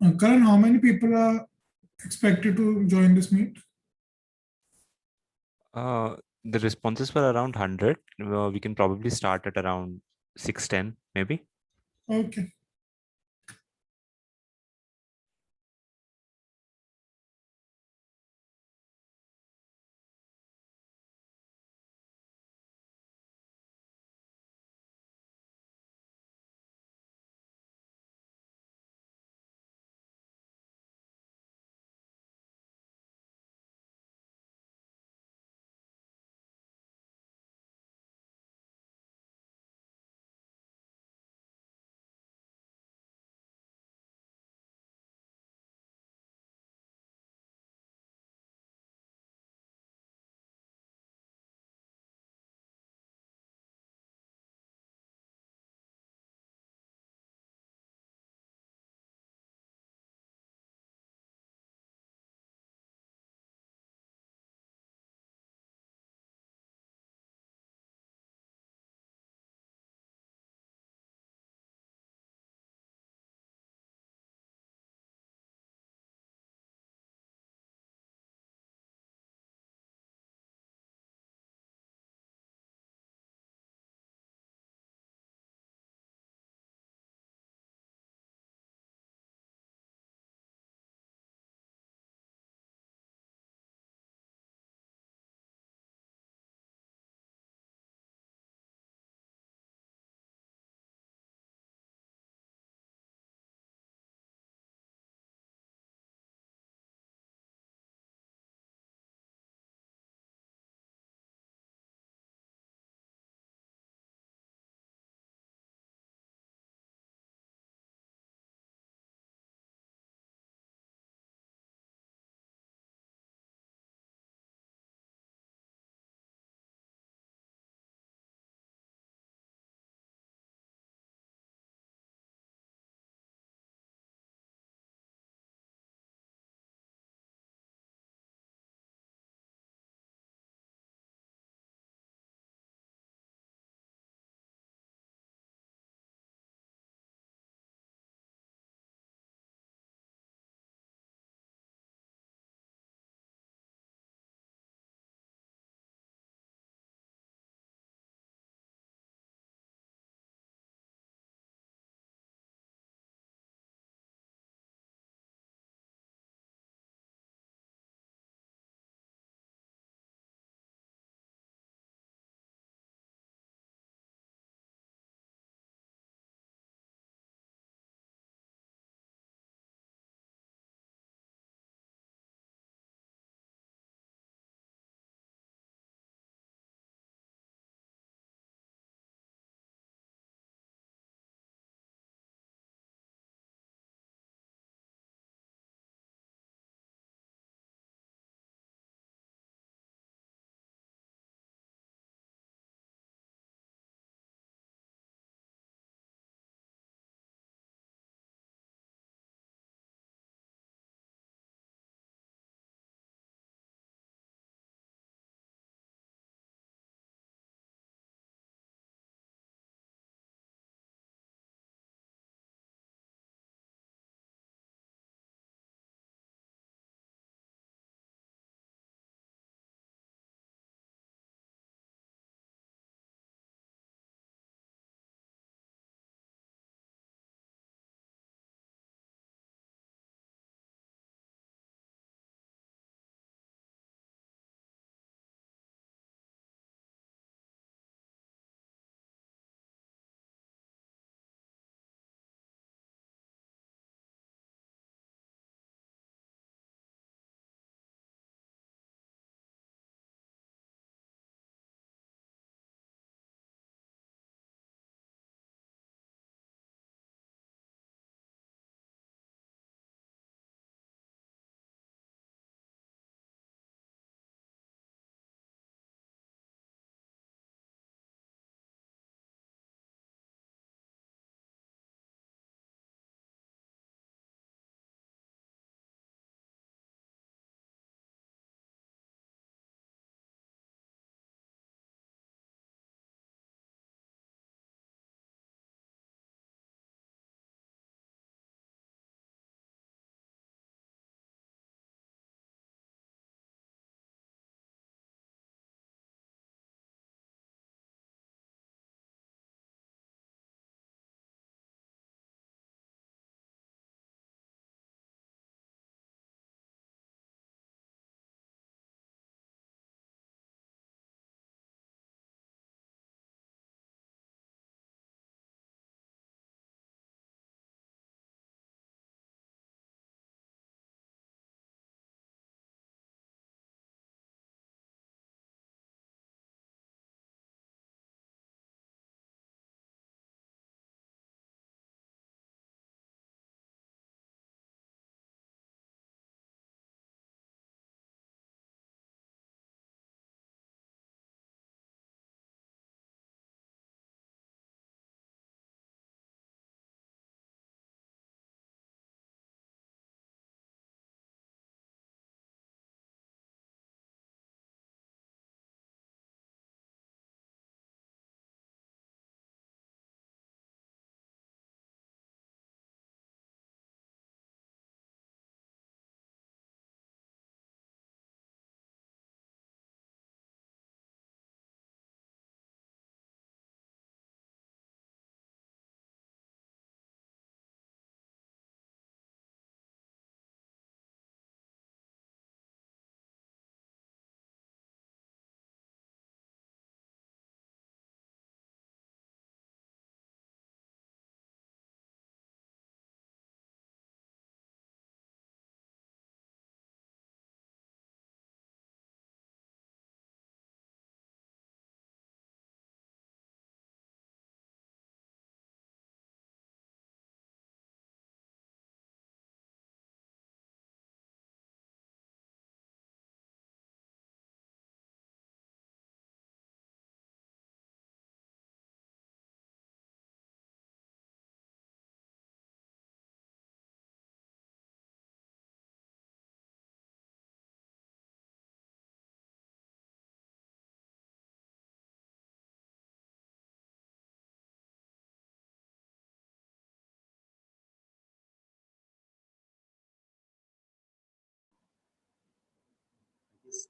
Karan, how many people are expected to join this meet? The responses were around 100. We can probably start at around 610, maybe. Okay.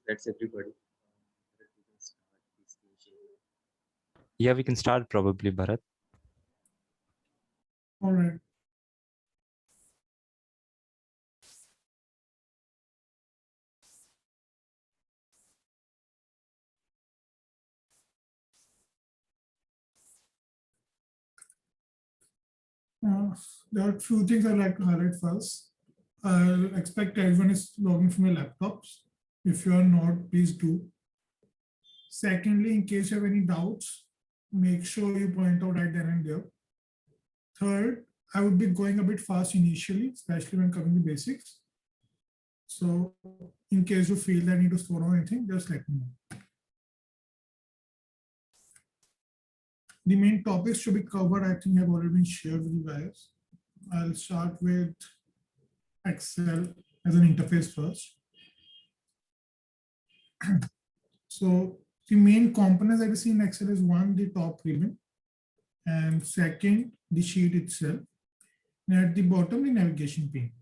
That's everybody. We can start this session. Yeah, we can start probably, Bharat. All right. There are a few things I'd like to highlight first. I'll expect everyone is logging from your laptops. If you are not, please do. Secondly, in case you have any doubts, make sure you point out right then and there. Third, I would be going a bit fast initially, especially when coming to basics. So in case you feel that I need to slow down anything, just let me know. The main topics should be covered, I think have already been shared with you guys. I'll start with Excel as an interface first. So the main components that we see in Excel is one, the top ribbon, and second, the sheet itself. And at the bottom, the navigation pane.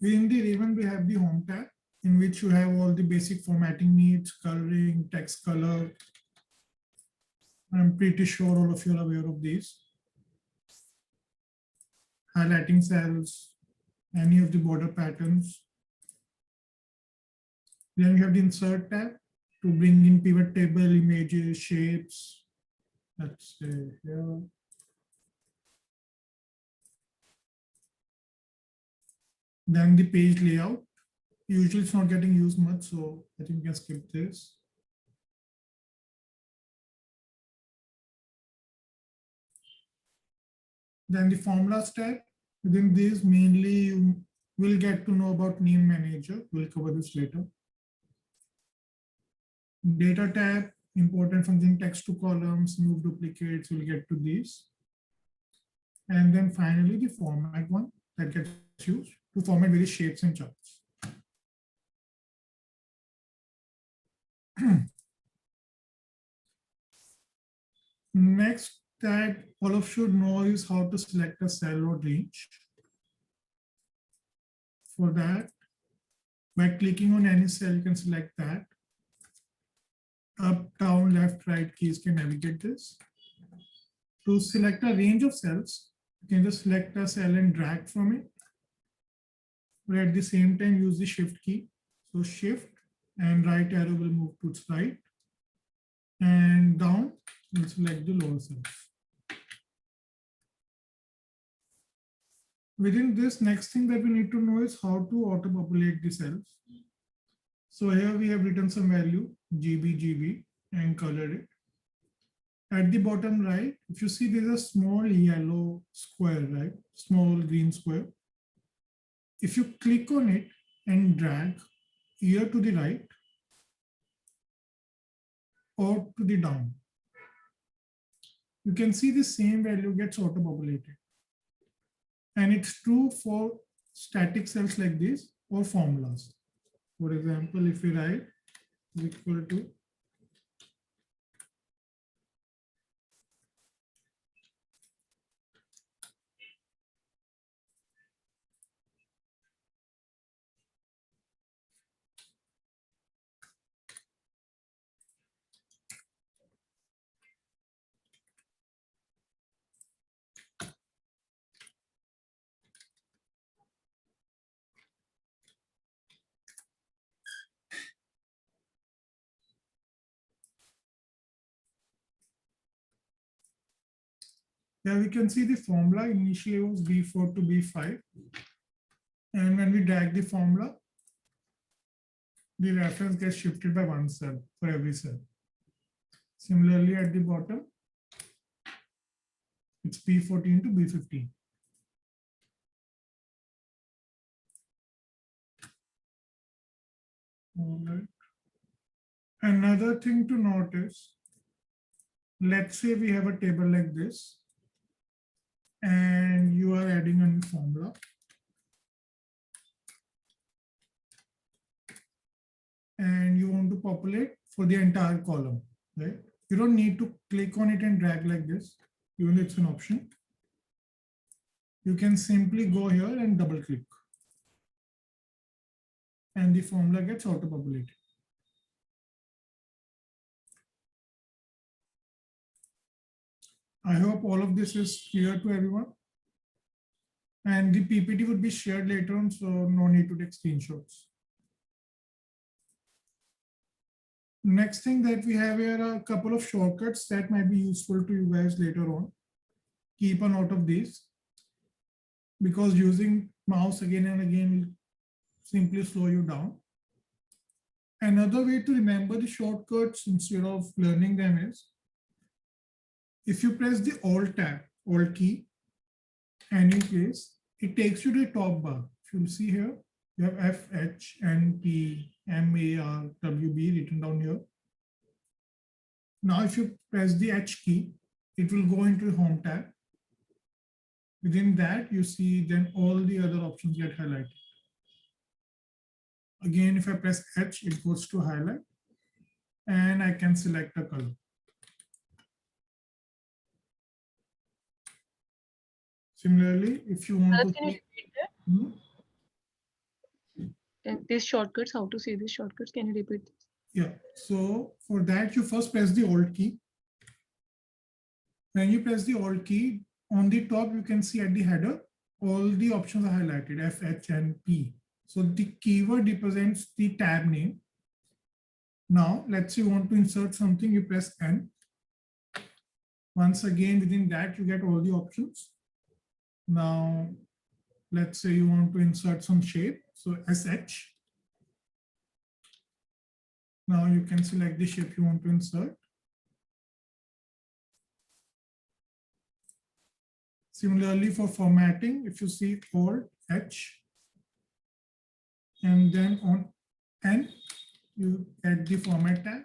Within the ribbon, we have the home tab, in which you have all the basic formatting needs, coloring, text color. I'm pretty sure all of you are aware of these. Highlighting cells, any of the border patterns. Then you have the insert tab to bring in pivot table, images, shapes. Let's say here. Then the page layout. Usually it's not getting used much, so I think we can skip this. Then the formulas tab. Within this, mainly you will get to know about name manager. We'll cover this later. Data tab, important function text to columns, move duplicates, we'll get to these. And then finally the format one that gets used to format various shapes and charts. Next that all of you should know is how to select a cell or range. For that, by clicking on any cell, you can select that. Up, down, left, right keys can navigate this. To select a range of cells, you can just select a cell and drag from it. But at the same time, use the shift key. So shift and right arrow will move to its right. And down, we'll select the lower cells. Within this, next thing that we need to know is how to auto-populate the cells. So here we have written some value, GB, and colored it. At the bottom right, if you see there's a small yellow square, right? Small green square. If you click on it and drag here to the right or to the down, you can see the same value gets auto-populated. And it's true for static cells like this or formulas. For example, if we write equal to here we can see the formula initially was B4 to B5. And when we drag the formula, the reference gets shifted by one cell for every cell. Similarly, at the bottom, it's B14 to B15. All right. Another thing to notice, let's say we have a table like this, and you are adding a new formula. And you want to populate for the entire column, right? You don't need to click on it and drag like this, even though it's an option. You can simply go here and double click. and the formula gets auto-populated. I hope all of this is clear to everyone. And the PPT would be shared later on, so no need to take screenshots. Next thing that we have here are a couple of shortcuts that might be useful to you guys later on. Keep a note of these, because using mouse again and again will simply slow you down. Another way to remember the shortcuts instead of learning them is, if you press the Alt tab, Alt key, any place, it takes you to the top bar. If you see here, you have F, H, N, P, M, A, R, W, B written down here. Now, if you press the H key, it will go into the Home tab. Within that, you see then all the other options get highlighted. Again, if I press H, it goes to highlight, and I can select a color. Similarly, if you want Bharat, to can you see, repeat that? These shortcuts, how to see these shortcuts? Can you repeat this? Yeah, so for that, you first press the Alt key. When you press the Alt key, on the top, you can see at the header, all the options are highlighted, F, H, and P. So the keyword represents the tab name. Now, let's say you want to insert something, you press N. Once again, within that, you get all the options. Now, let's say you want to insert some shape, so SH. Now you can select the shape you want to insert. Similarly, for formatting, if you see Alt H, and then on N, you add the format tab.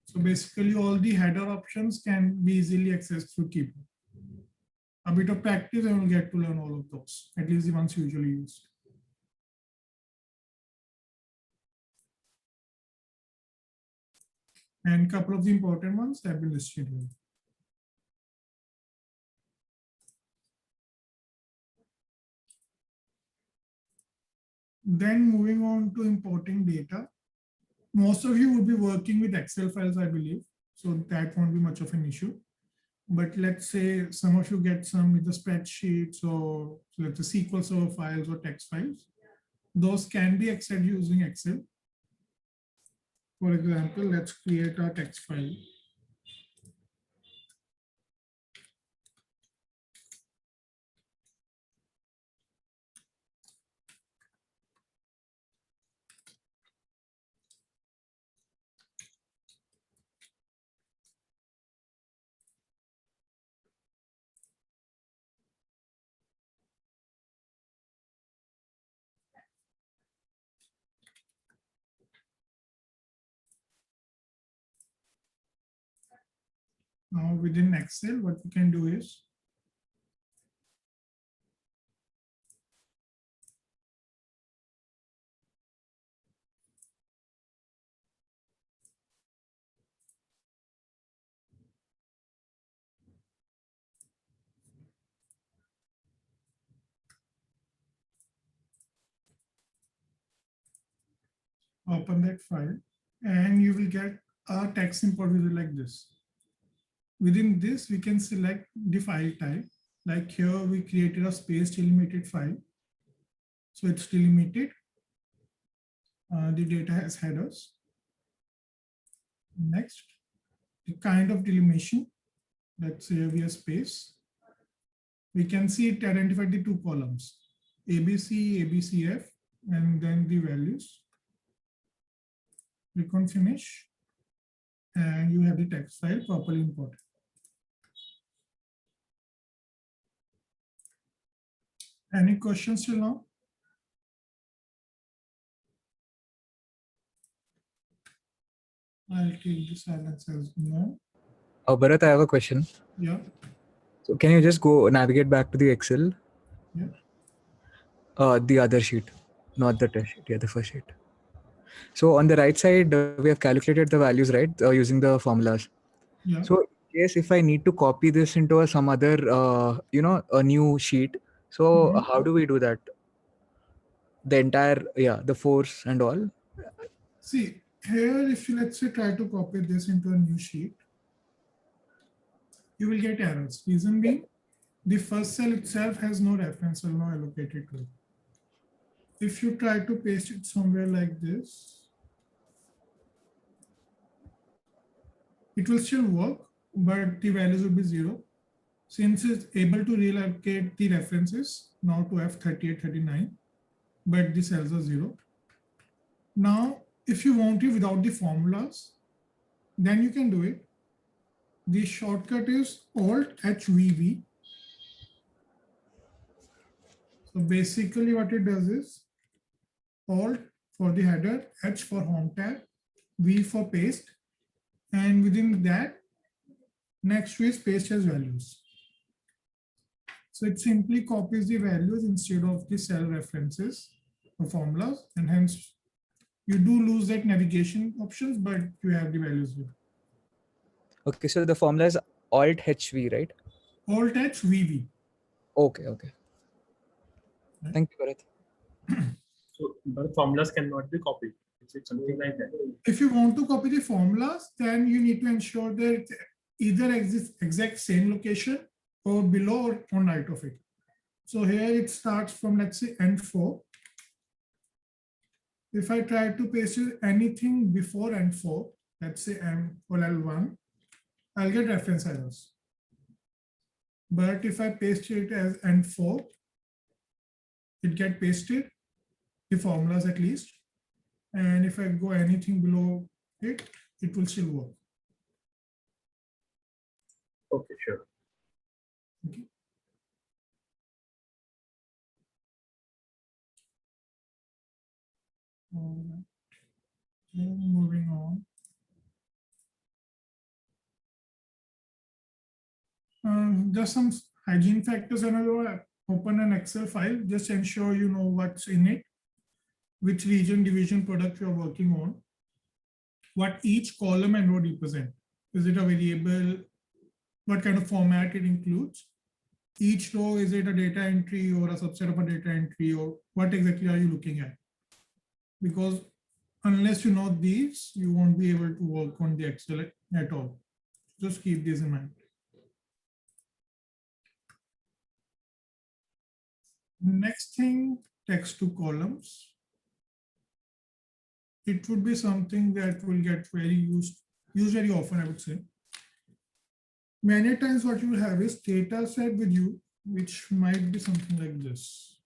So basically, all the header options can be easily accessed through keyboard. A bit of practice and you'll get to learn all of those, at least the ones usually used. And a couple of the important ones have been listed here. Then moving on to importing data. Most of you would be working with Excel files, I believe, so that won't be much of an issue. But let's say some of you get some with the spreadsheets or let's say SQL Server files or text files. Those can be accessed using Excel. For example, let's create a text file. Now within Excel, what we can do is open that file and you will get a text import wizard like this. Within this, we can select the file type. Like here, we created a space delimited file. So it's delimited. The data has headers. Next, the kind of delimitation. Let's say we have space. We can see it identified the two columns, ABC, ABCF, and then the values. Click on finish, and you have the text file properly imported. Any questions till now? I'll take the silence as no. Bharat, I have a question. Yeah, So can you just go navigate back to the Excel? yeah. The other sheet, not the test sheet, yeah, the first sheet. So on the right side, we have calculated the values, right, using the formulas. Yeah. So in case if I need to copy this into some other, a new sheet, so how do we do that? the entire, yeah, the force and all. See, here, if you let's say try to copy this into a new sheet, you will get errors. Reason being, the first cell itself has no reference cell now allocated to it. If you try to paste it somewhere like this, it will still work, but the values will be 0. Since it's able to relocate the references now to F38, 39, but the cells are 0. Now, if you want it without the formulas, then you can do it. The shortcut is Alt-HVV. So basically what it does is Alt for the header, H for home tab, V for paste, and within that, next to is paste as values. So it simply copies the values instead of the cell references or formulas, and hence you do lose that navigation options, but you have the values here. Okay, so the formula is Alt HV, right? Alt-HVV. Okay, okay. Thank you, Bharat. So the formulas cannot be copied. Is it something like that? If you want to copy the formulas, then you need to ensure that it either exists exact same location or below or on right of it. So here it starts from, let's say, N4. If I try to paste anything before N4, let's say M or L1, I'll get reference errors. But if I paste it as N4, it get pasted, the formulas at least. And if I go anything below it, it will still work. Okay, sure. Okay. All right. Okay, moving on. Just some hygiene factors. Whenever open an Excel file, just ensure you know what's in it, which region, division, product you're working on, what each column and row represent. Is it a variable? What kind of format it includes? Each row, is it a data entry or a subset of a data entry, or what exactly are you looking at? Because unless you know these, you won't be able to work on the Excel at all. Just keep this in mind. Next thing, text to columns. It would be something that will get very used very often, I would say. Many times what you will have is data set with you, which might be something like this.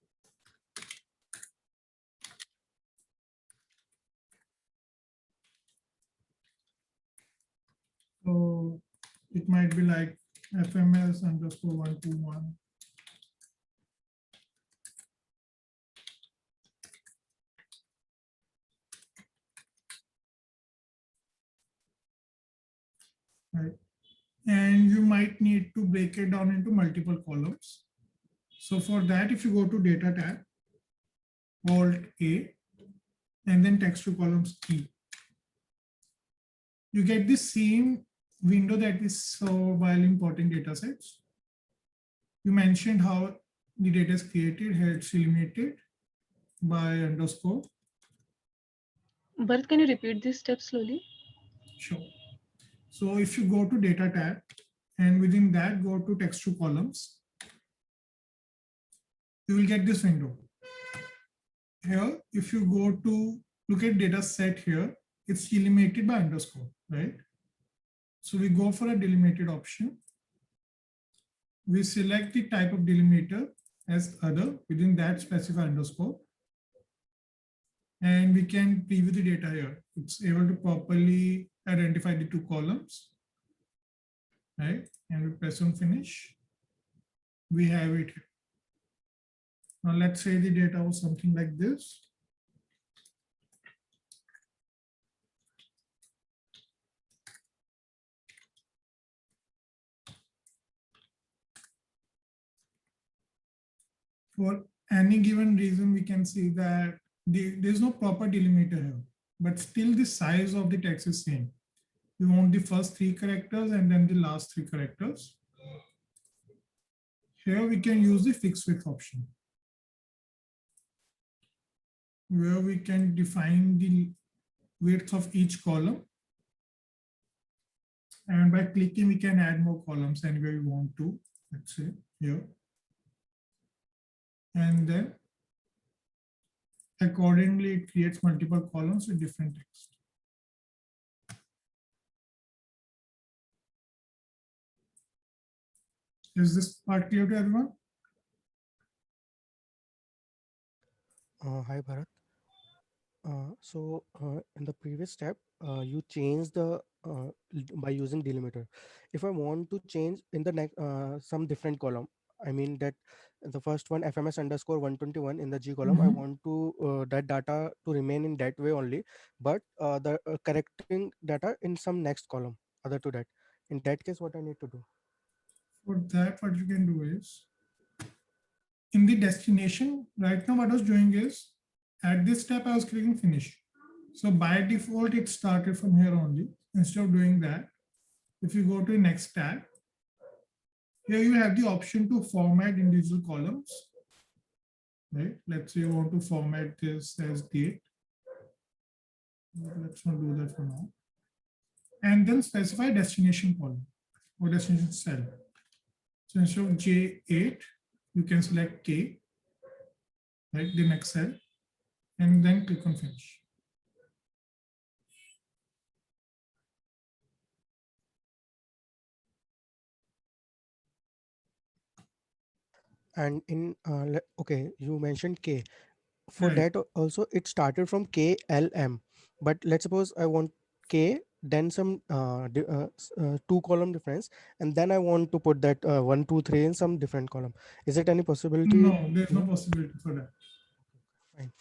So it might be like FMS underscore 121. Right. And you might need to break it down into multiple columns. So for that, if you go to data tab, Alt A, and then text to columns E, you get the same window that we saw while importing data sets. You mentioned how the data is created, here it's eliminated by underscore. Bharat, can you repeat this step slowly? Sure. So if you go to data tab and within that go to text to columns, you will get this window. Here, if you go to look at data set here, it's delimited by underscore, right? So we go for a delimited option. We select the type of delimiter as other, within that specify underscore. And we can preview the data here. It's able to properly identify the two columns, right? And we press on finish. We have it here. Now let's say the data was something like this. For any given reason, we can see that there's no proper delimiter here, but still the size of the text is same. You want the first 3 characters and then the last 3 characters. Here we can use the fixed width option. where we can define the width of each column. And by clicking, we can add more columns anywhere we want to, let's say here. And then accordingly, it creates multiple columns with different text. Is this part clear to everyone? Hi, Bharat. In the previous step, you change the by using delimiter. If I want to change in the next some different column, I mean that the first one FMS underscore 121 in the G column, I Mhm. want to that data to remain in that way only, but the correcting data in some next column other to that. In that case, what I need to do? For that, what you can do is, in the destination, right now what I was doing is, at this step, I was clicking finish. So by default, it started from here only. Instead of doing that, if you go to the next tab, here you have the option to format individual columns. Right? Let's say you want to format this as date. Let's not do that for now. And then specify destination column or destination cell. So instead of J8, you can select K, right, the next cell, and then click on finish. And in okay, you mentioned K. For Right. that also it started from KLM, but let's suppose I want K, then some two column difference, and then I want to put that 1 2 3 in some different column. Is it any possibility? No, there's no No? possibility for that. Fine.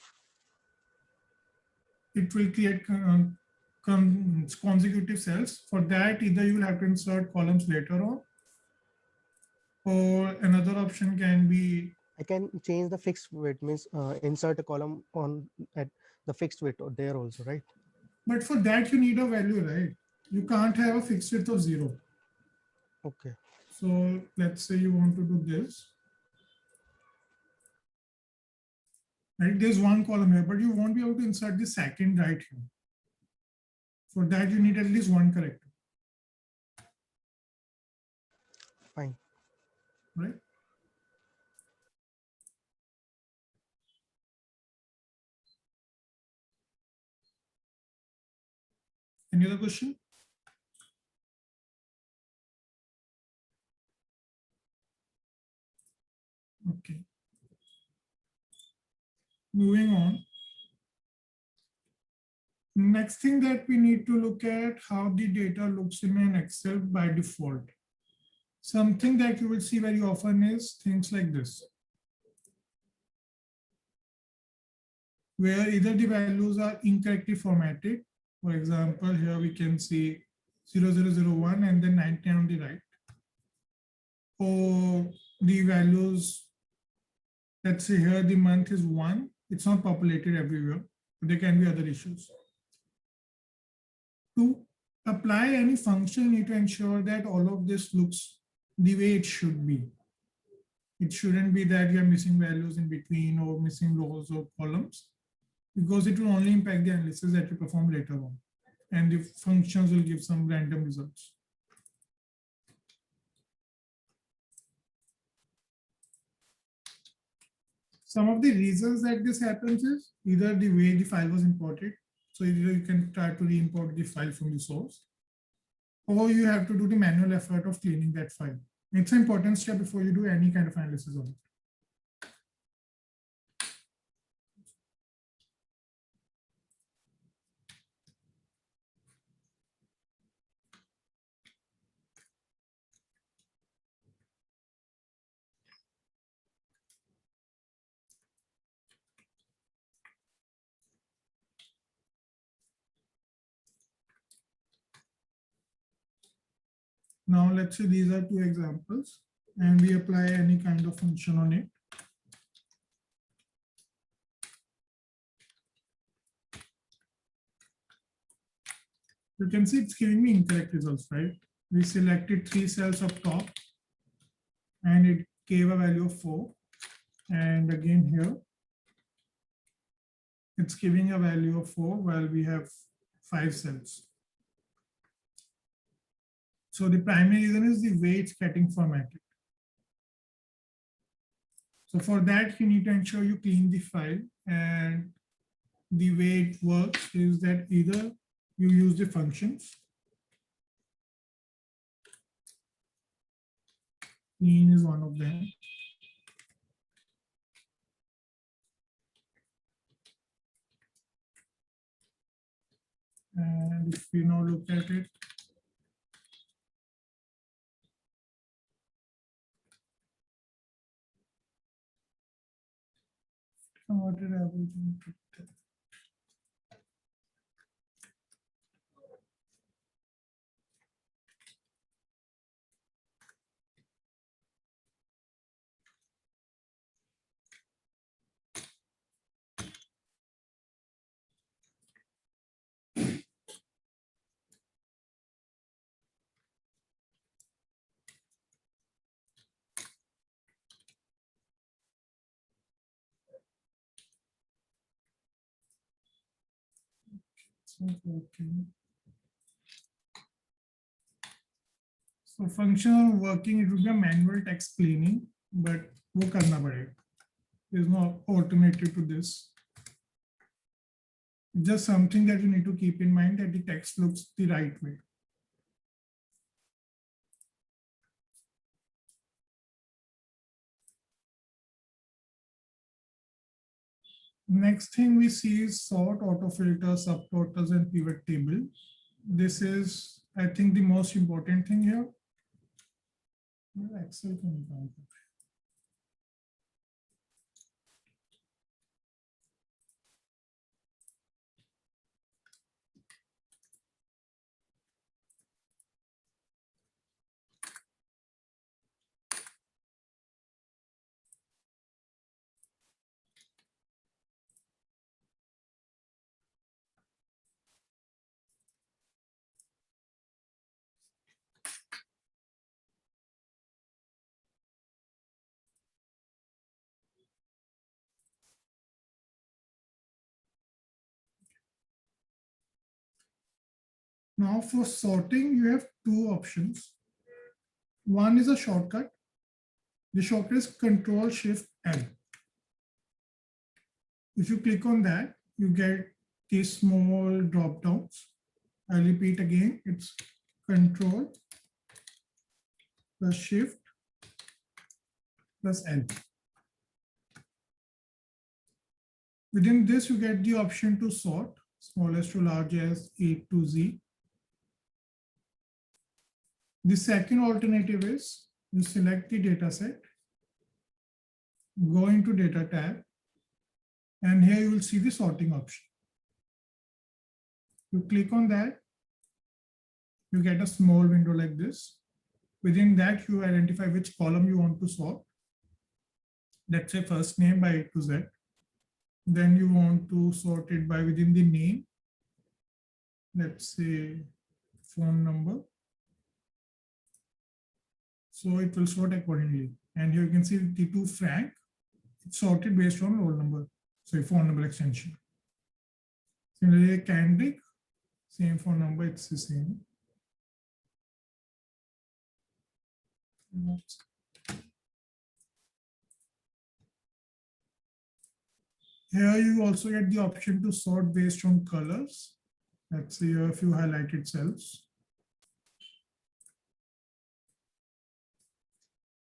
It will create consecutive cells. For that, either you will have to insert columns later on, or another option can be, I can change the fixed width, means insert a column on at the fixed width there also, right? but for that you need a value, right? You can't have a fixed width of 0. Okay. So let's say you want to do this. Right, there's one column here, but you won't be able to insert the second right here. For that, you need at least one character, Fine. right? Any other question? Okay. Moving on. Next thing that we need to look at how the data looks in an Excel by default. Something that you will see very often is things like this, where either the values are incorrectly formatted. For example, here we can see 0001 and then 19 on the right. Or the values, let's say here the month is 1. It's not populated everywhere. There can be other issues. To apply any function, you need to ensure that all of this looks the way it should be. It shouldn't be that you are missing values in between or missing rows or columns, because it will only impact the analysis that you perform later on. And the functions will give some random results. Some of the reasons that this happens is either the way the file was imported. So either you can try to re-import the file from the source, or you have to do the manual effort of cleaning that file. It's an important step before you do any kind of analysis on it. Now let's say these are two examples and we apply any kind of function on it. You can see it's giving me incorrect results, right? We selected 3 cells up top and it gave a value of 4. And again here, it's giving a value of 4 while we have 5 cells. So the primary reason is the way it's getting formatted. So for that, you need to ensure you clean the file, and the way it works is that either you use the functions. Clean is one of them. And if we now look at it, converted average into working. So functional working, it would be a manual text cleaning, but वो करना पड़ेगा. There's no alternative to this. Just something that you need to keep in mind, that the text looks the right way. Next thing we see is sort, autofilter, subtotals, and pivot table. This is, I think, the most important thing here. Excel can count. Now for sorting, you have two options. One is a shortcut. The shortcut is Control Shift L. If you click on that, you get these small drop downs. I'll repeat again, it's Control plus Shift plus L. Within this, you get the option to sort, smallest to largest, A to Z. The second alternative is you select the data set, go into Data tab, and here you will see the sorting option. You click on that, you get a small window like this. Within that, you identify which column you want to sort. Let's say first name by A to Z. Then you want to sort it by within the name. Let's say phone number. So it will sort accordingly. And here you can see T2 Frank, it's sorted based on roll number. So phone number extension. Similarly, Kendrick, same phone number, it's the same. Here you also get the option to sort based on colors. Let's say you have a few highlighted cells.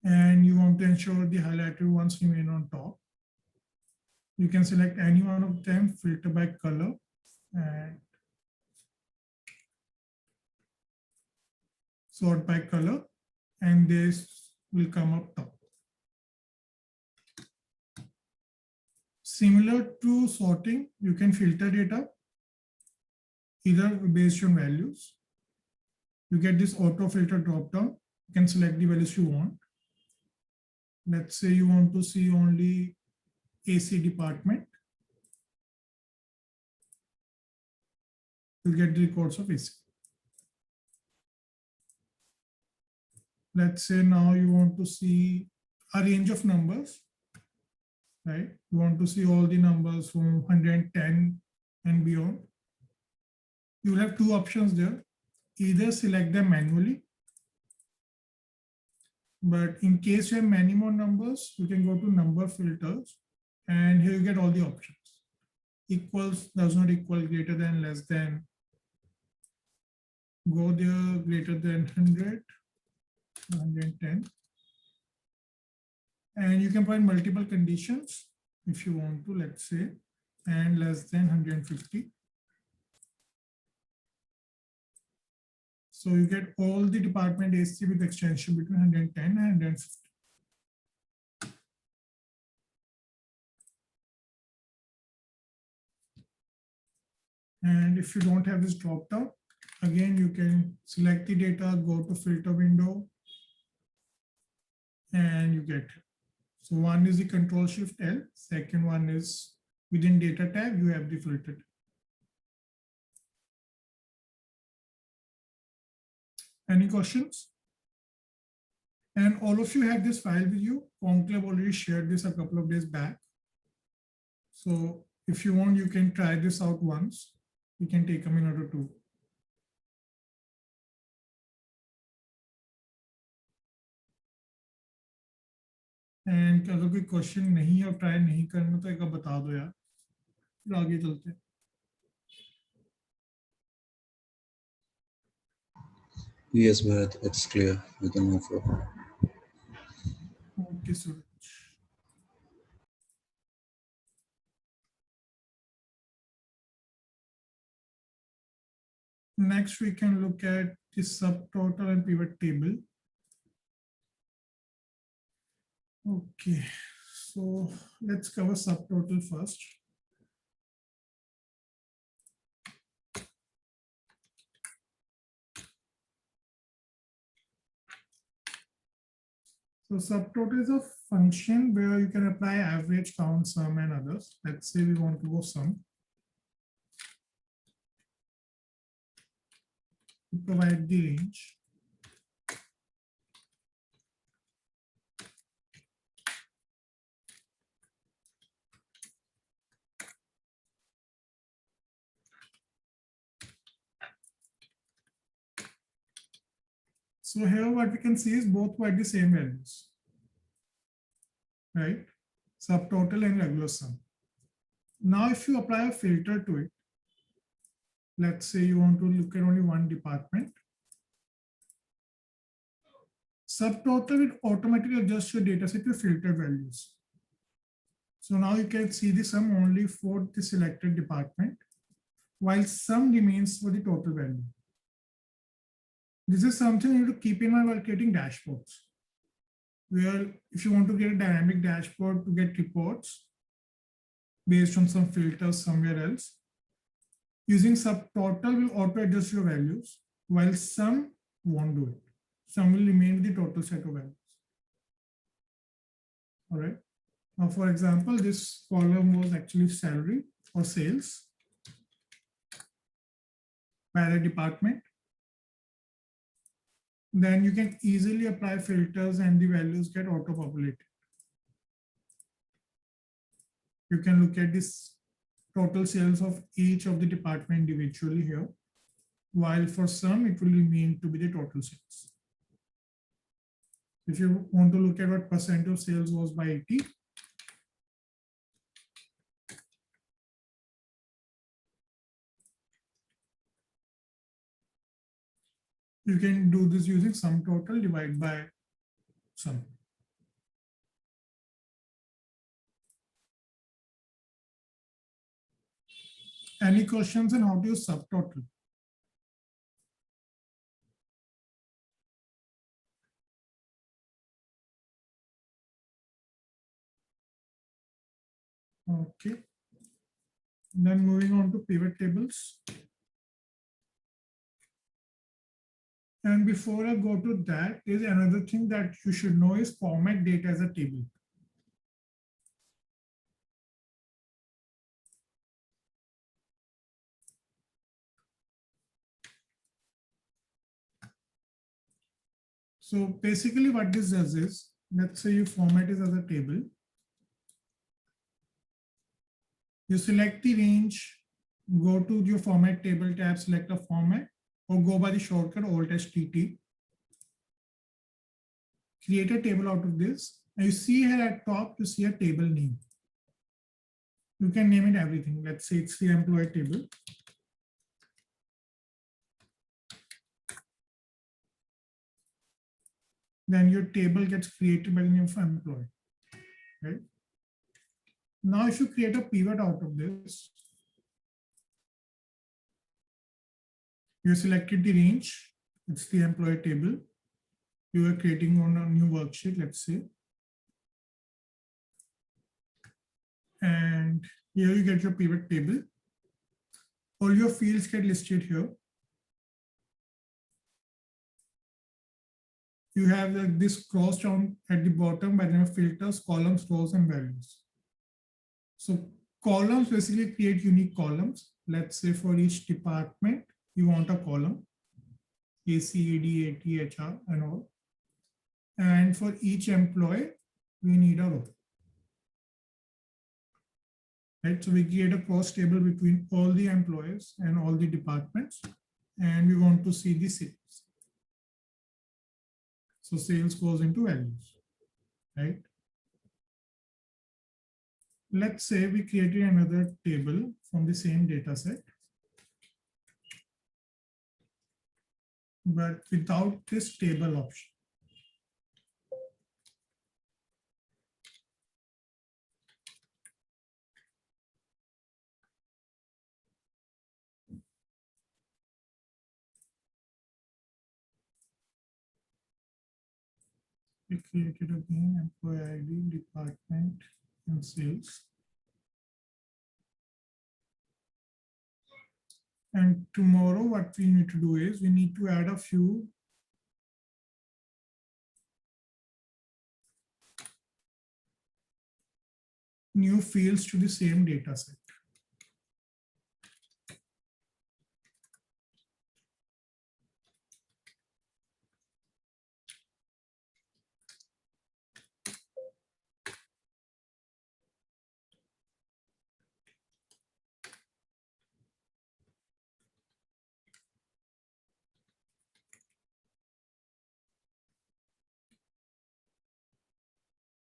And you want to ensure the highlighted ones remain on top. You can select any one of them, filter by color, and sort by color, and this will come up top. Similar to sorting, you can filter data either based on values. You get this auto filter drop down. You can select the values you want. Let's say you want to see only AC department. You get the records of AC. Let's say now you want to see a range of numbers. right? You want to see all the numbers from 110 and beyond. You will have two options there. Either select them manually, but in case you have many more numbers, you can go to number filters, and here you get all the options. Equals, does not equal, greater than, less than. Go there, greater than 100, 110. And you can find multiple conditions if you want to, let's say, and less than 150. So you get all the department AC with extension between 110 and 150. And if you don't have this drop down, again, you can select the data, go to filter window, and you get. So one is the Control Shift L, second one is within data tab, you have the filter. Any questions? And all of you have this file with you. ConClub already shared this a couple of days back. So if you want, you can try this out once. You can take a minute or two. And अगर कोई question नहीं और try नहीं करना तो एक बता दो यार, फिर आगे चलते हैं. Yes, Bharat, it's clear. We can move forward. Okay, Suraj. Next, we can look at the subtotal and pivot table. Okay, so let's cover subtotal first. So subtotal is a function where you can apply average, count, sum, and others. Let's say we want to go sum. To provide the range. So here what we can see is both provide the same values, right? Subtotal and regular sum. Now, if you apply a filter to it, let's say you want to look at only one department, subtotal will automatically adjust your data set to filter values. So now you can see the sum only for the selected department, while sum remains for the total value. This is something you need to keep in mind while creating dashboards, where if you want to get a dynamic dashboard to get reports based on some filters somewhere else, using subtotal will auto adjust your values, while sum won't do it. Sum will remain the total set of values. All right. Now, for example, this column was actually salary or sales by the department. Then you can easily apply filters and the values get auto-populated. You can look at this total sales of each of the department individually here, while for some it will remain to be the total sales. If you want to look at what percent of sales was by 80, you can do this using sum total divided by sum. Any questions on how to use subtotal? Okay. Then moving on to pivot tables. And before I go to that, is another thing that you should know is format data as a table. So basically what this does is, let's say you format it as a table. You select the range, go to your format table tab, select a format, or go by the shortcut Alt+TT. Create a table out of this. And you see here at top, you see a table name. You can name it everything. Let's say it's the employee table. Then your table gets created by the name of employee, right? Now, if you create a pivot out of this, you selected the range, it's the employee table. You are creating on a new worksheet, let's say. And here you get your pivot table. All your fields get listed here. You have this cross down at the bottom by the name of filters, columns, rows, and values. So columns basically create unique columns. Let's say for each department, you want a column, AC, AD, AT, HR, and all. And for each employee, we need a row. Right, so we create a cross table between all the employees and all the departments, and we want to see the sales. So sales goes into values, right? Let's say we created another table from the same data set, but without this table option. We created again employee ID, department, and sales. And tomorrow, what we need to do is we need to add a few new fields to the same data set.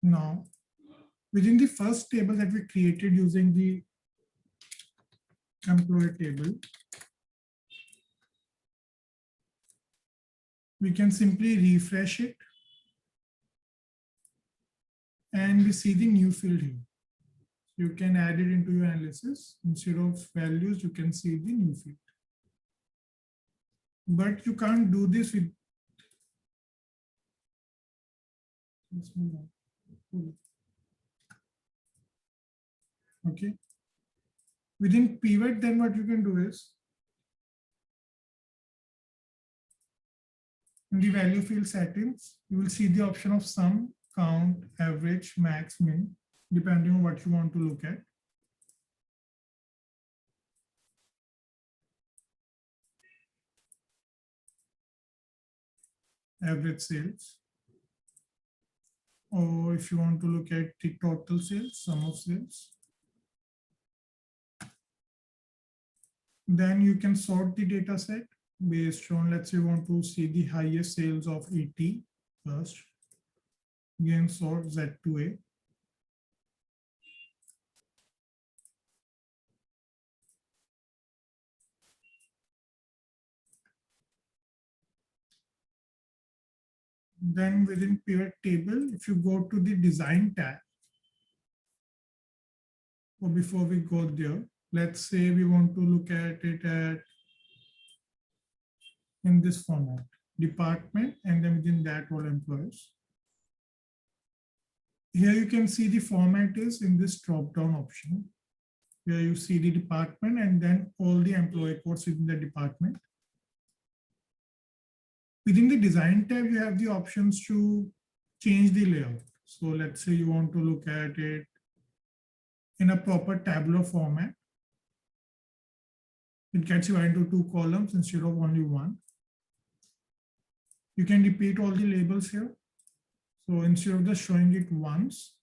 Now, within the first table that we created using the employee table, we can simply refresh it and we see the new field here. You can add it into your analysis. Instead of values, you can see the new field. But you can't do this with okay. Within pivot, then what you can do is in the value field settings, you will see the option of sum, count, average, max, min, depending on what you want to look at. Average sales. Or if you want to look at the total sales, sum of sales. Then you can sort the data set based on, let's say you want to see the highest sales of 80 first. Again, sort Z to A. Then within pivot table, if you go to the design tab, or before we go there, let's say we want to look at it in this format, department, and then within that all employees. Here you can see the format is in this drop-down option, where you see the department and then all the employee codes within the department. Within the design tab, you have the options to change the layout. So let's say you want to look at it in a proper tabular format. It gets you into 2 columns instead of only 1. You can repeat all the labels here. So instead of just showing it once,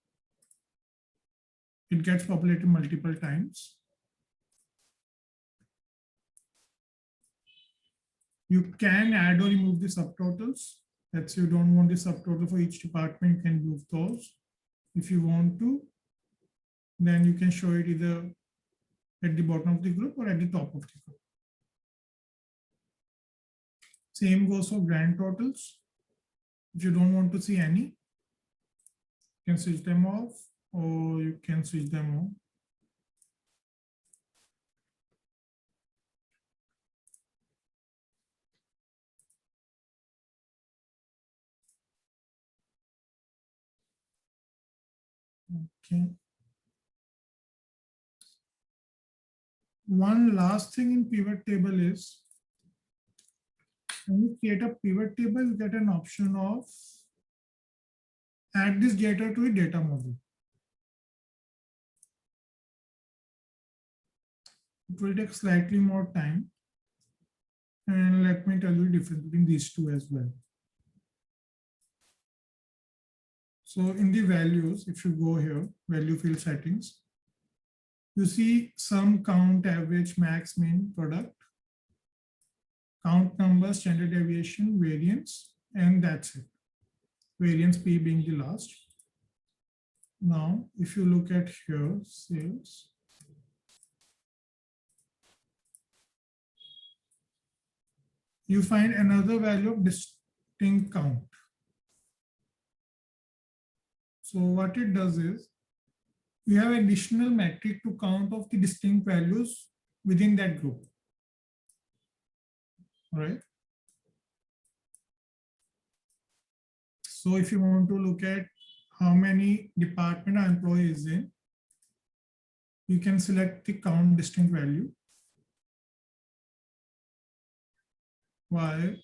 it gets populated multiple times. You can add or remove the subtotals. Let's say you don't want the subtotal for each department, you can remove those. If you want to, then you can show it either at the bottom of the group or at the top of the group. Same goes for grand totals. If you don't want to see any, you can switch them off or you can switch them on. Okay. One last thing in pivot table is when you create a pivot table, you get an option of add this data to a data model. It will take slightly more time. And let me tell you the difference between these two as well. So in the values, if you go here, value field settings, you see sum, count, average, max, min, product, count number, standard deviation, variance, and that's it. Variance P being the last. Now, if you look at here, sales, you find another value of distinct count. So what it does is, you have additional metric to count of the distinct values within that group. All right. So if you want to look at how many department an employee is in, you can select the count distinct value. While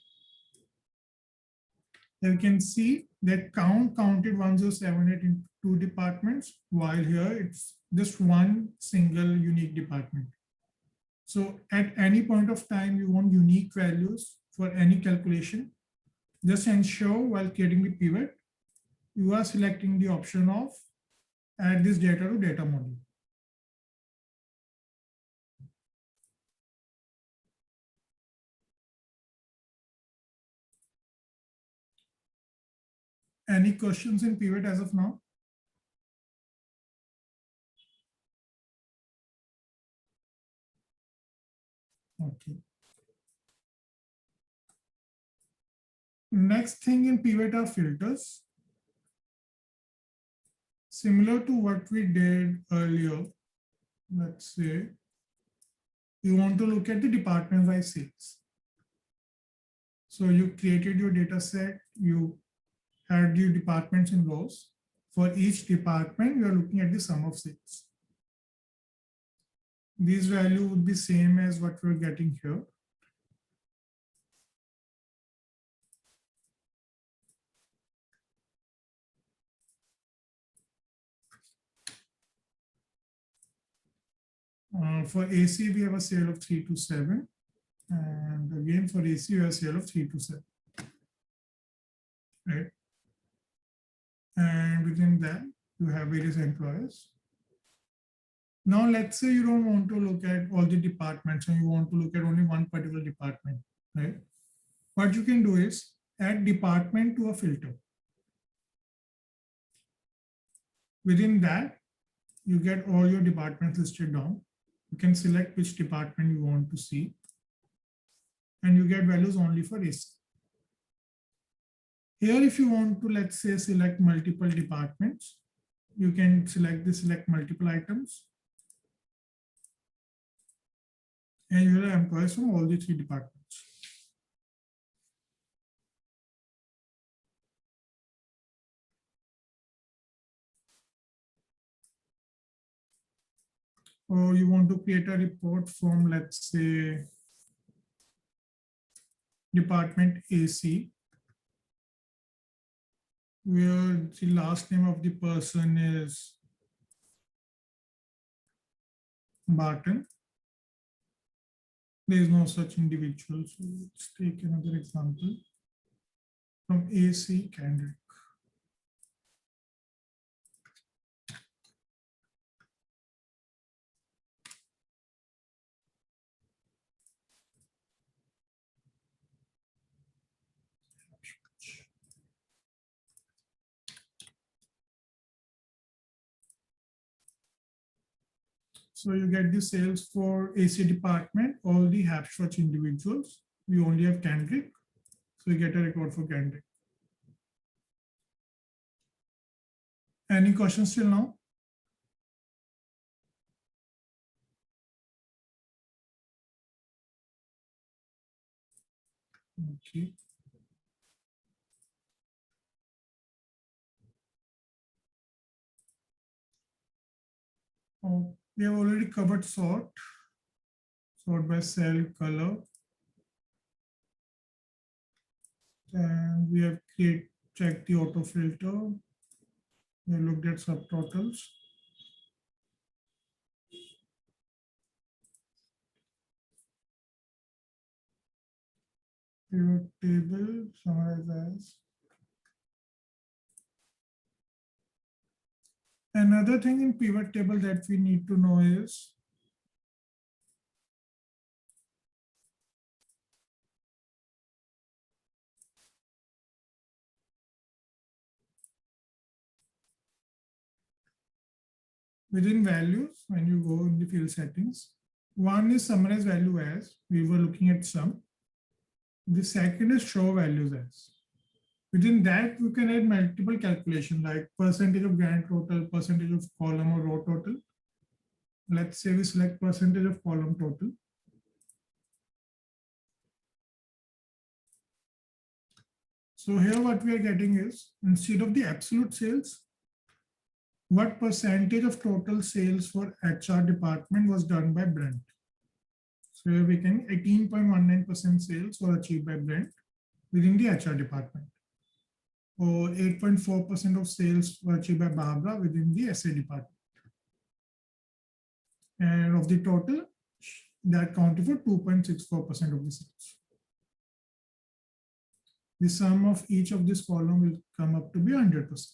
you can see that count counted 1078 in 2 departments, while here it's just one single unique department. So at any point of time, you want unique values for any calculation. Just ensure while creating the pivot, you are selecting the option of add this data to data model. Any questions in pivot as of now? Okay. Next thing in pivot are filters. Similar to what we did earlier, let's say you want to look at the department-wise sales. So you created your data set, you had your departments in rows. For each department, you are looking at the sum of sales. These value would be same as what we're getting here. For AC, we have a sale of 327. And again, for AC, we have a sale of 327. Right? And within that, you have various employers. Now, let's say you don't want to look at all the departments and you want to look at only one particular department, right? What you can do is add department to a filter. Within that, you get all your departments listed down. You can select which department you want to see. And you get values only for AC. Here, if you want to, let's say, select multiple departments, you can select multiple items. And you will have employees from all the 3 departments. Or you want to create a report from, let's say, department AC, where the last name of the person is Barton. There is no such individual. So let's take another example from AC candidate. So you get the sales for AC department, all the Hapswatch individuals. We only have Kendrick. So you get a record for Kendrick. Any questions till now? Okay. We have already covered sort by cell color. And we have checked the auto filter. We have looked at subtotals. Pivot table, summarize as. Another thing in pivot table that we need to know is within values, when you go in the field settings, one is summarize value as, we were looking at sum. The second is show values as. Within that, you can add multiple calculations like percentage of grand total, percentage of column or row total. Let's say we select percentage of column total. So here what we are getting is, instead of the absolute sales, what percentage of total sales for HR department was done by Brent? So here we can 18.19% sales were achieved by Brent within the HR department. Or 8.4% of sales were achieved by Barbara within the SA department. And of the total, that counted for 2.64% of the sales. The sum of each of this column will come up to be 100%.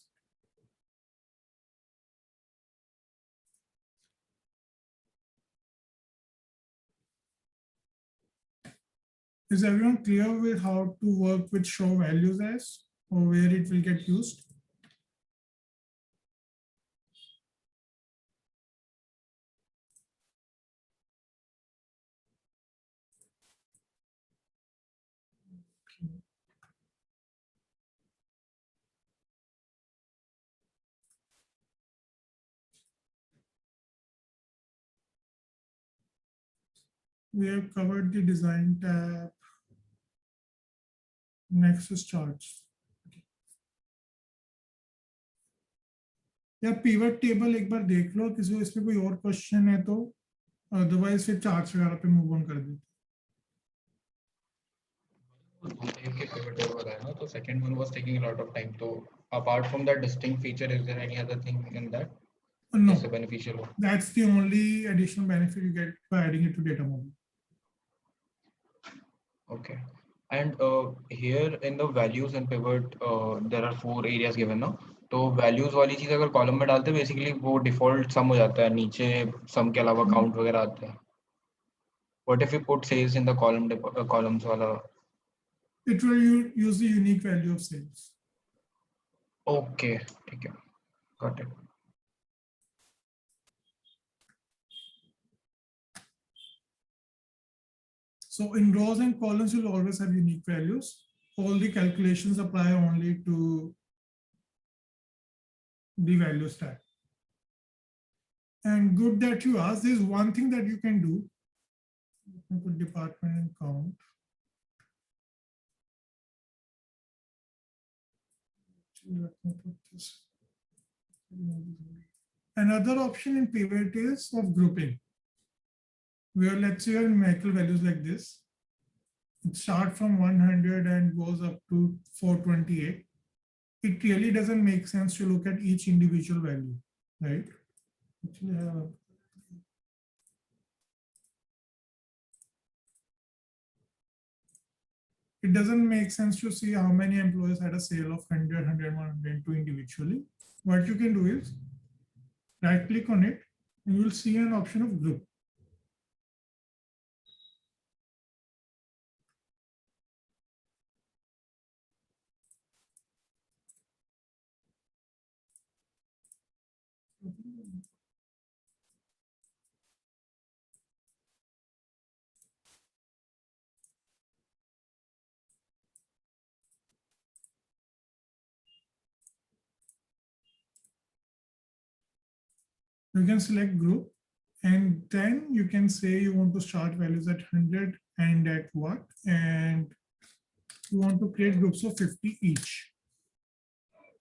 Is everyone clear with how to work with show values as, or where it will get used? We have covered the design tab. Next is charts. या pivot table एक बार देख लो, किसी को इसमें कोई और question है तो, अदरवाइज फिर चार्ट्स वगैरह पे मूव ऑन कर देते. pivot table बताया ना, तो second one was taking a lot of time. So apart from that distinct feature, is there any other thing in that? No, Is beneficial? that's the only additional benefit you get by adding it to data model. Okay. And here in the values and pivot, there are 4 areas given now. तो values वाली चीज अगर column में डालते हैं, basically वो default sum हो जाता है, नीचे sum के अलावा count वगैरह आता है. What if we put sales in the columns वाला? It will use the unique value of sales. Okay, ठीक है, got it. So in rows and columns, you'll always have unique values. All the calculations apply only to the value stack. And good that you asked. There's one thing that you can do. You can put department and count. Let me put this. Another option in pivot is of grouping, where let's say you have numerical values like this. It starts from 100 and goes up to 428. It really doesn't make sense to look at each individual value, right? Actually, it doesn't make sense to see how many employees had a sale of 100, 101, 102 individually. What you can do is right click on it and you'll see an option of group. You can select group, and then you can say you want to start values at 100 and at what, and you want to create groups of 50 each.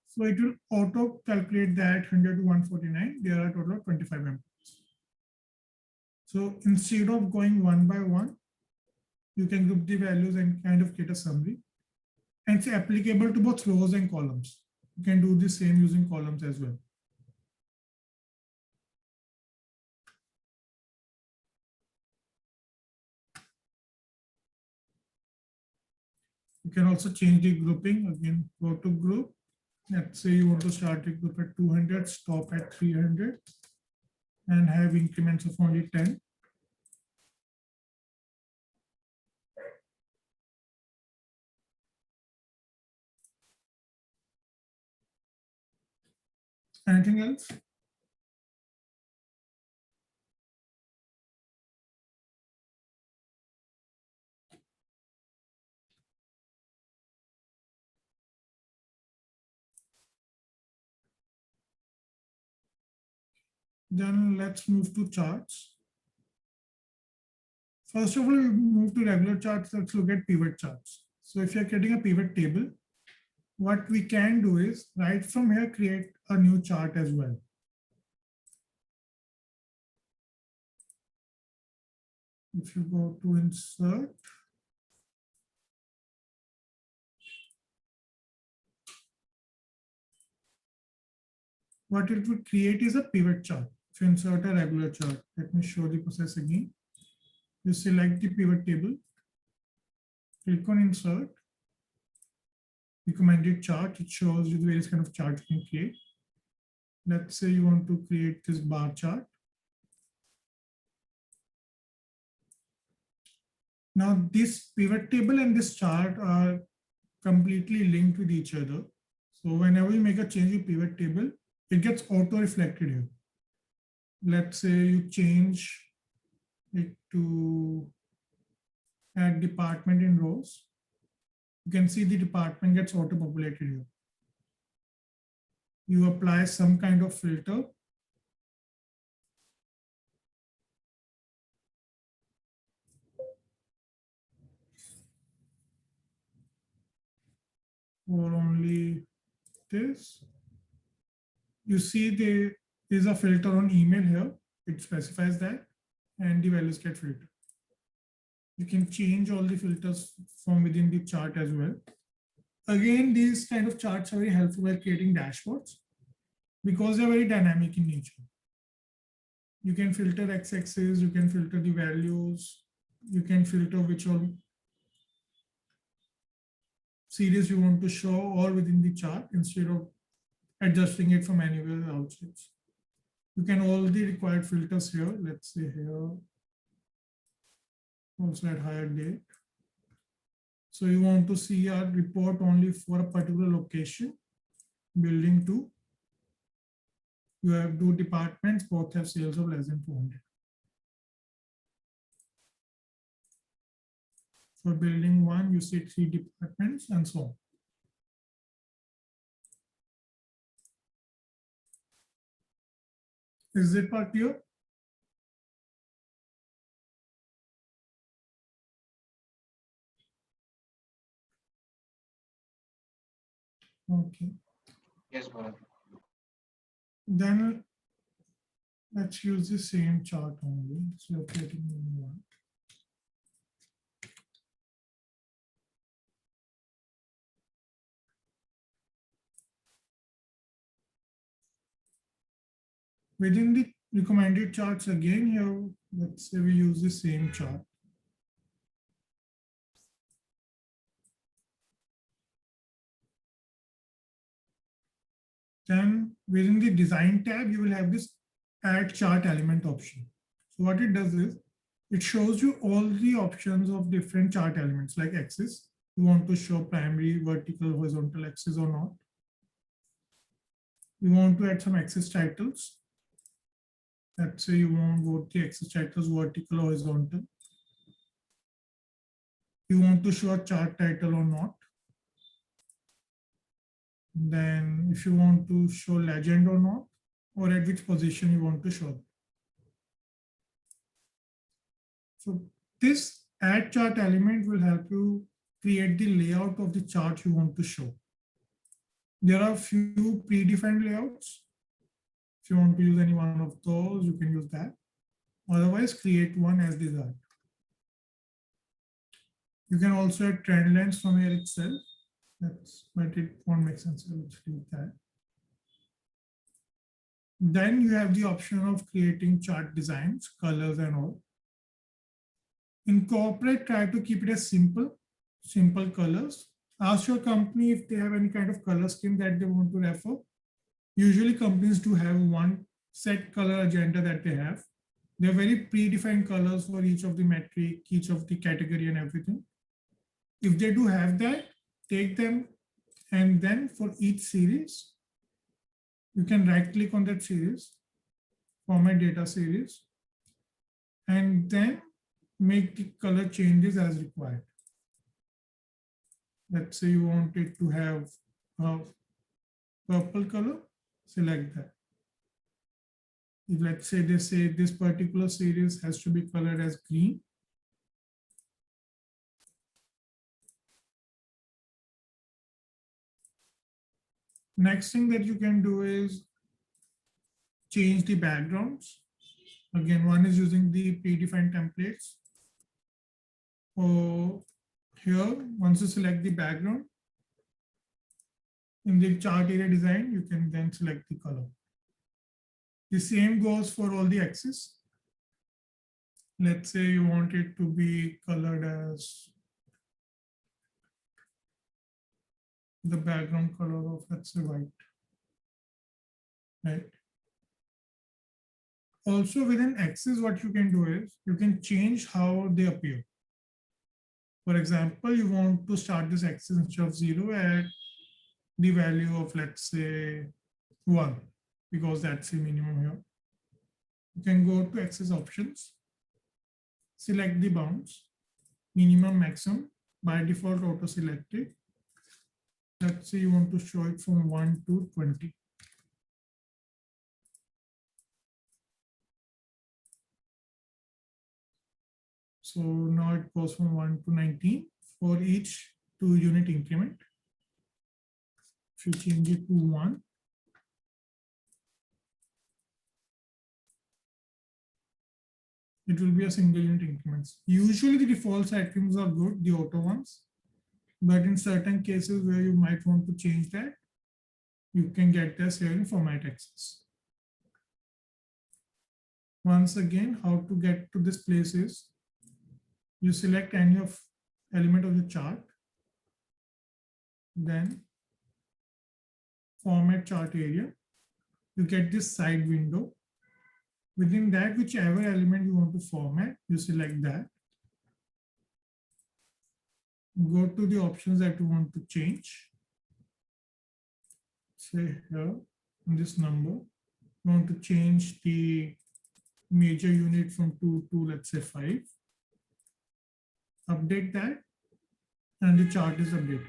So it will auto calculate that 100 to 149, there are a total of 25 employees. So instead of going one by one, you can group the values and kind of get a summary. And it's applicable to both rows and columns. You can do the same using columns as well. You can also change the grouping. Again, go to group. Let's say you want to start a group at 200, stop at 300, and have increments of only 10. Anything else? Then let's move to charts. First of all, we move to regular charts. Let's look at pivot charts. So if you're creating a pivot table, what we can do is right from here, create a new chart as well. If you go to insert, what it would create is a pivot chart. If you insert a regular chart, let me show the process again. You select the pivot table, click on insert, recommended chart. It shows you the various kind of charts you can create. Let's say you want to create this bar chart. Now this pivot table and this chart are completely linked with each other. So whenever you make a change in pivot table, it gets auto reflected here. Let's say you change it to add department in rows. You can see the department gets auto populated here. You apply some kind of filter. Or only this. You see there is a filter on email here. It specifies that, and the values get filtered. You can change all the filters from within the chart as well. Again, these kind of charts are very helpful while creating dashboards because they're very dynamic in nature. You can filter x-axis, you can filter the values, you can filter which all series you want to show all within the chart instead of adjusting it from anywhere outside. You can all the required filters here. Let's say here, also at higher date. So you want to see a report only for a particular location, building 2. You have 2 departments, both have sales of less than 200. For building 1, you see 3 departments and so on. Is it part clear? Okay. Yes, Bharat. Then let's use the same chart only. So creating a new one. Within the recommended charts again here, let's say we use the same chart. Then within the design tab, you will have this add chart element option. So what it does is it shows you all the options of different chart elements like axis. You want to show primary, vertical, horizontal axis or not. You want to add some axis titles. Let's say you want both the axis titles vertical or horizontal. You want to show a chart title or not. Then if you want to show legend or not, or at which position you want to show. So this add chart element will help you create the layout of the chart you want to show. There are few predefined layouts. If you want to use any one of those, you can use that. Otherwise, create one as desired. You can also add trend lines from here itself. But it won't make sense. So let's do that. Then you have the option of creating chart designs, colors and all. Incorporate, try to keep it as simple colors. Ask your company if they have any kind of color scheme that they want to refer. Usually companies do have one set color agenda that they have. They're very predefined colors for each of the metric, each of the category and everything. If they do have that, take them, and then for each series, you can right click on that series, format data series, and then make the color changes as required. Let's say you want it to have a purple color, select that. If let's say they say this particular series has to be colored as green, next thing that you can do is change the backgrounds. Again, one is using the predefined templates. Or here, once you select the background, in the chart area design, you can then select the color. The same goes for all the axes. Let's say you want it to be colored as the background color of, let's say, white. Right. Also within axes, what you can do is you can change how they appear. For example, you want to start this axis instead of 0 at the value of, let's say, 1, because that's the minimum here. You can go to axis options, select the bounds, minimum, maximum, by default auto selected. Let's say you want to show it from 1 to 20. So now it goes from 1 to 19 for each 2-unit increment. If you change it to 1, it will be a single unit increments. Usually the default settings are good, the auto ones, but in certain cases where you might want to change that, you can get this here in format access. Once again, how to get to this place is you select any of element of the chart, then format chart area, you get this side window. Within that, whichever element you want to format, you select that. Go to the options that you want to change. Say here, in this number, you want to change the major unit from 2 to, let's say, 5. Update that, and the chart is updated.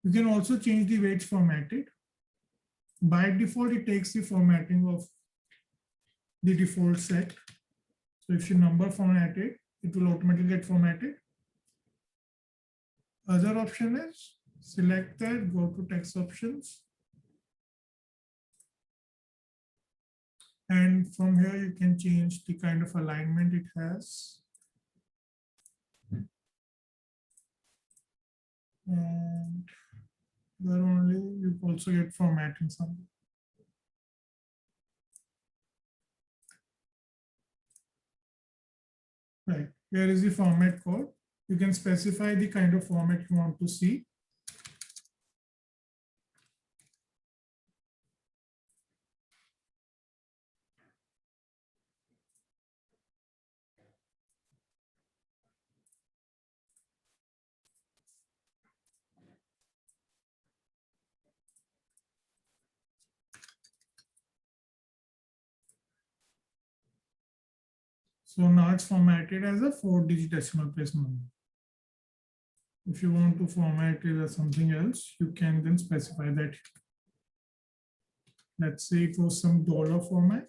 You can also change the way it's formatted. By default, it takes the formatting of the default set. So if you number format it, it will automatically get formatted. Other option is select that, go to text options. And from here, you can change the kind of alignment it has. And there only you also get formatting something. Right, here is the format code. You can specify the kind of format you want to see. So now it's formatted as a 4-digit decimal place number. If you want to format it as something else, you can then specify that. Let's say it was some dollar format.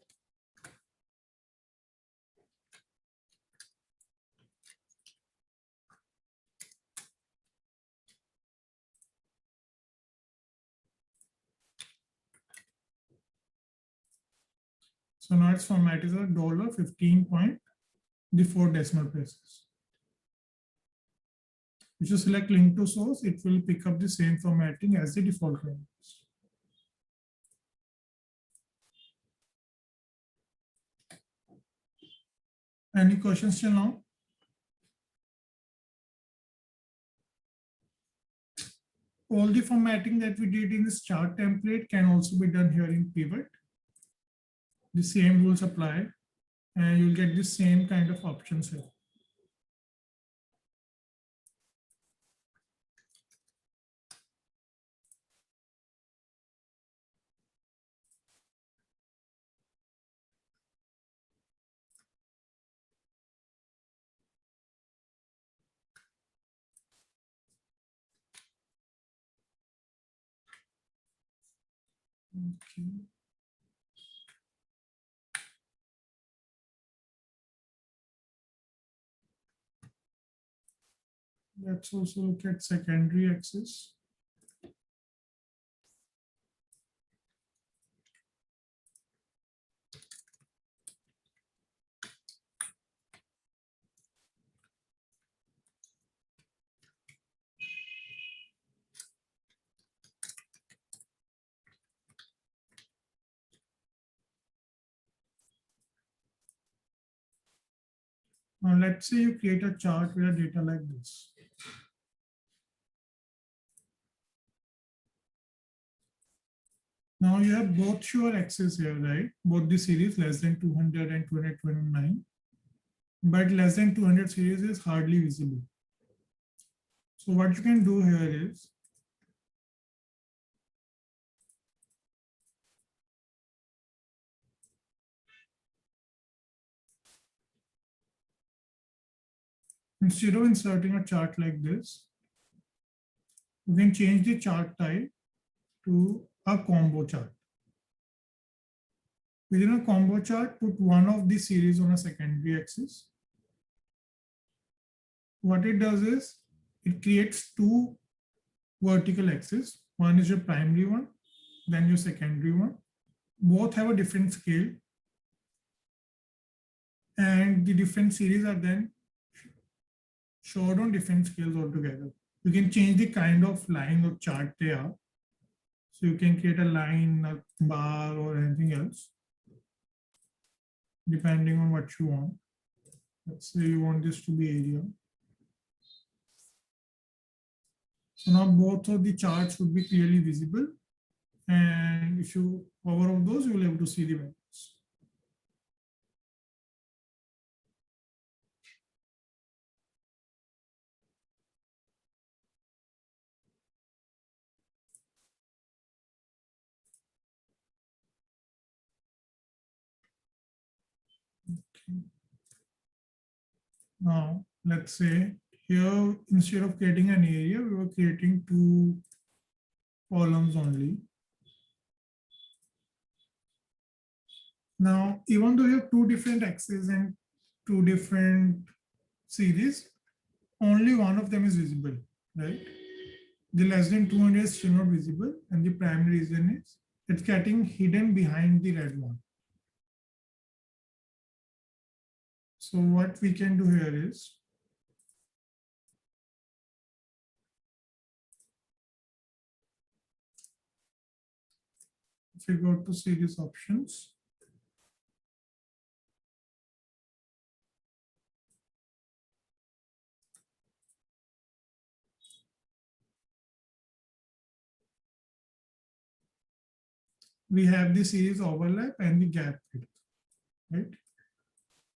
So now its format is a $15 point before decimal places. If you select link to source, it will pick up the same formatting as the default values. Any questions till now? All the formatting that we did in this chart template can also be done here in pivot. The same rules apply, and you'll get the same kind of options here. Okay. Let's also look at secondary axis. Now let's say you create a chart with data like this. Now you have both your axes here, right? Both the series less than 200 and 229, but less than 200 series is hardly visible. So what you can do here is, instead of inserting a chart like this, you can change the chart type to a combo chart. Within a combo chart, put one of the series on a secondary axis. What it does is, it creates two vertical axes. One is your primary one, then your secondary one. Both have a different scale, and the different series are then showed on different scales altogether. You can change the kind of line or chart they are. So you can create a line, a bar, or anything else, depending on what you want. Let's say you want this to be area. So now both of the charts would be clearly visible. And if you hover over those, you will be able to see the values. Okay. Now, let's say here, instead of creating an area, we were creating two columns only. Now, even though you have two different axes and two different series, only one of them is visible, right? The less than 200 is still not visible, and the primary reason is it's getting hidden behind the red one. So what we can do here is, if you go to series options, we have the series overlap and the gap width, right?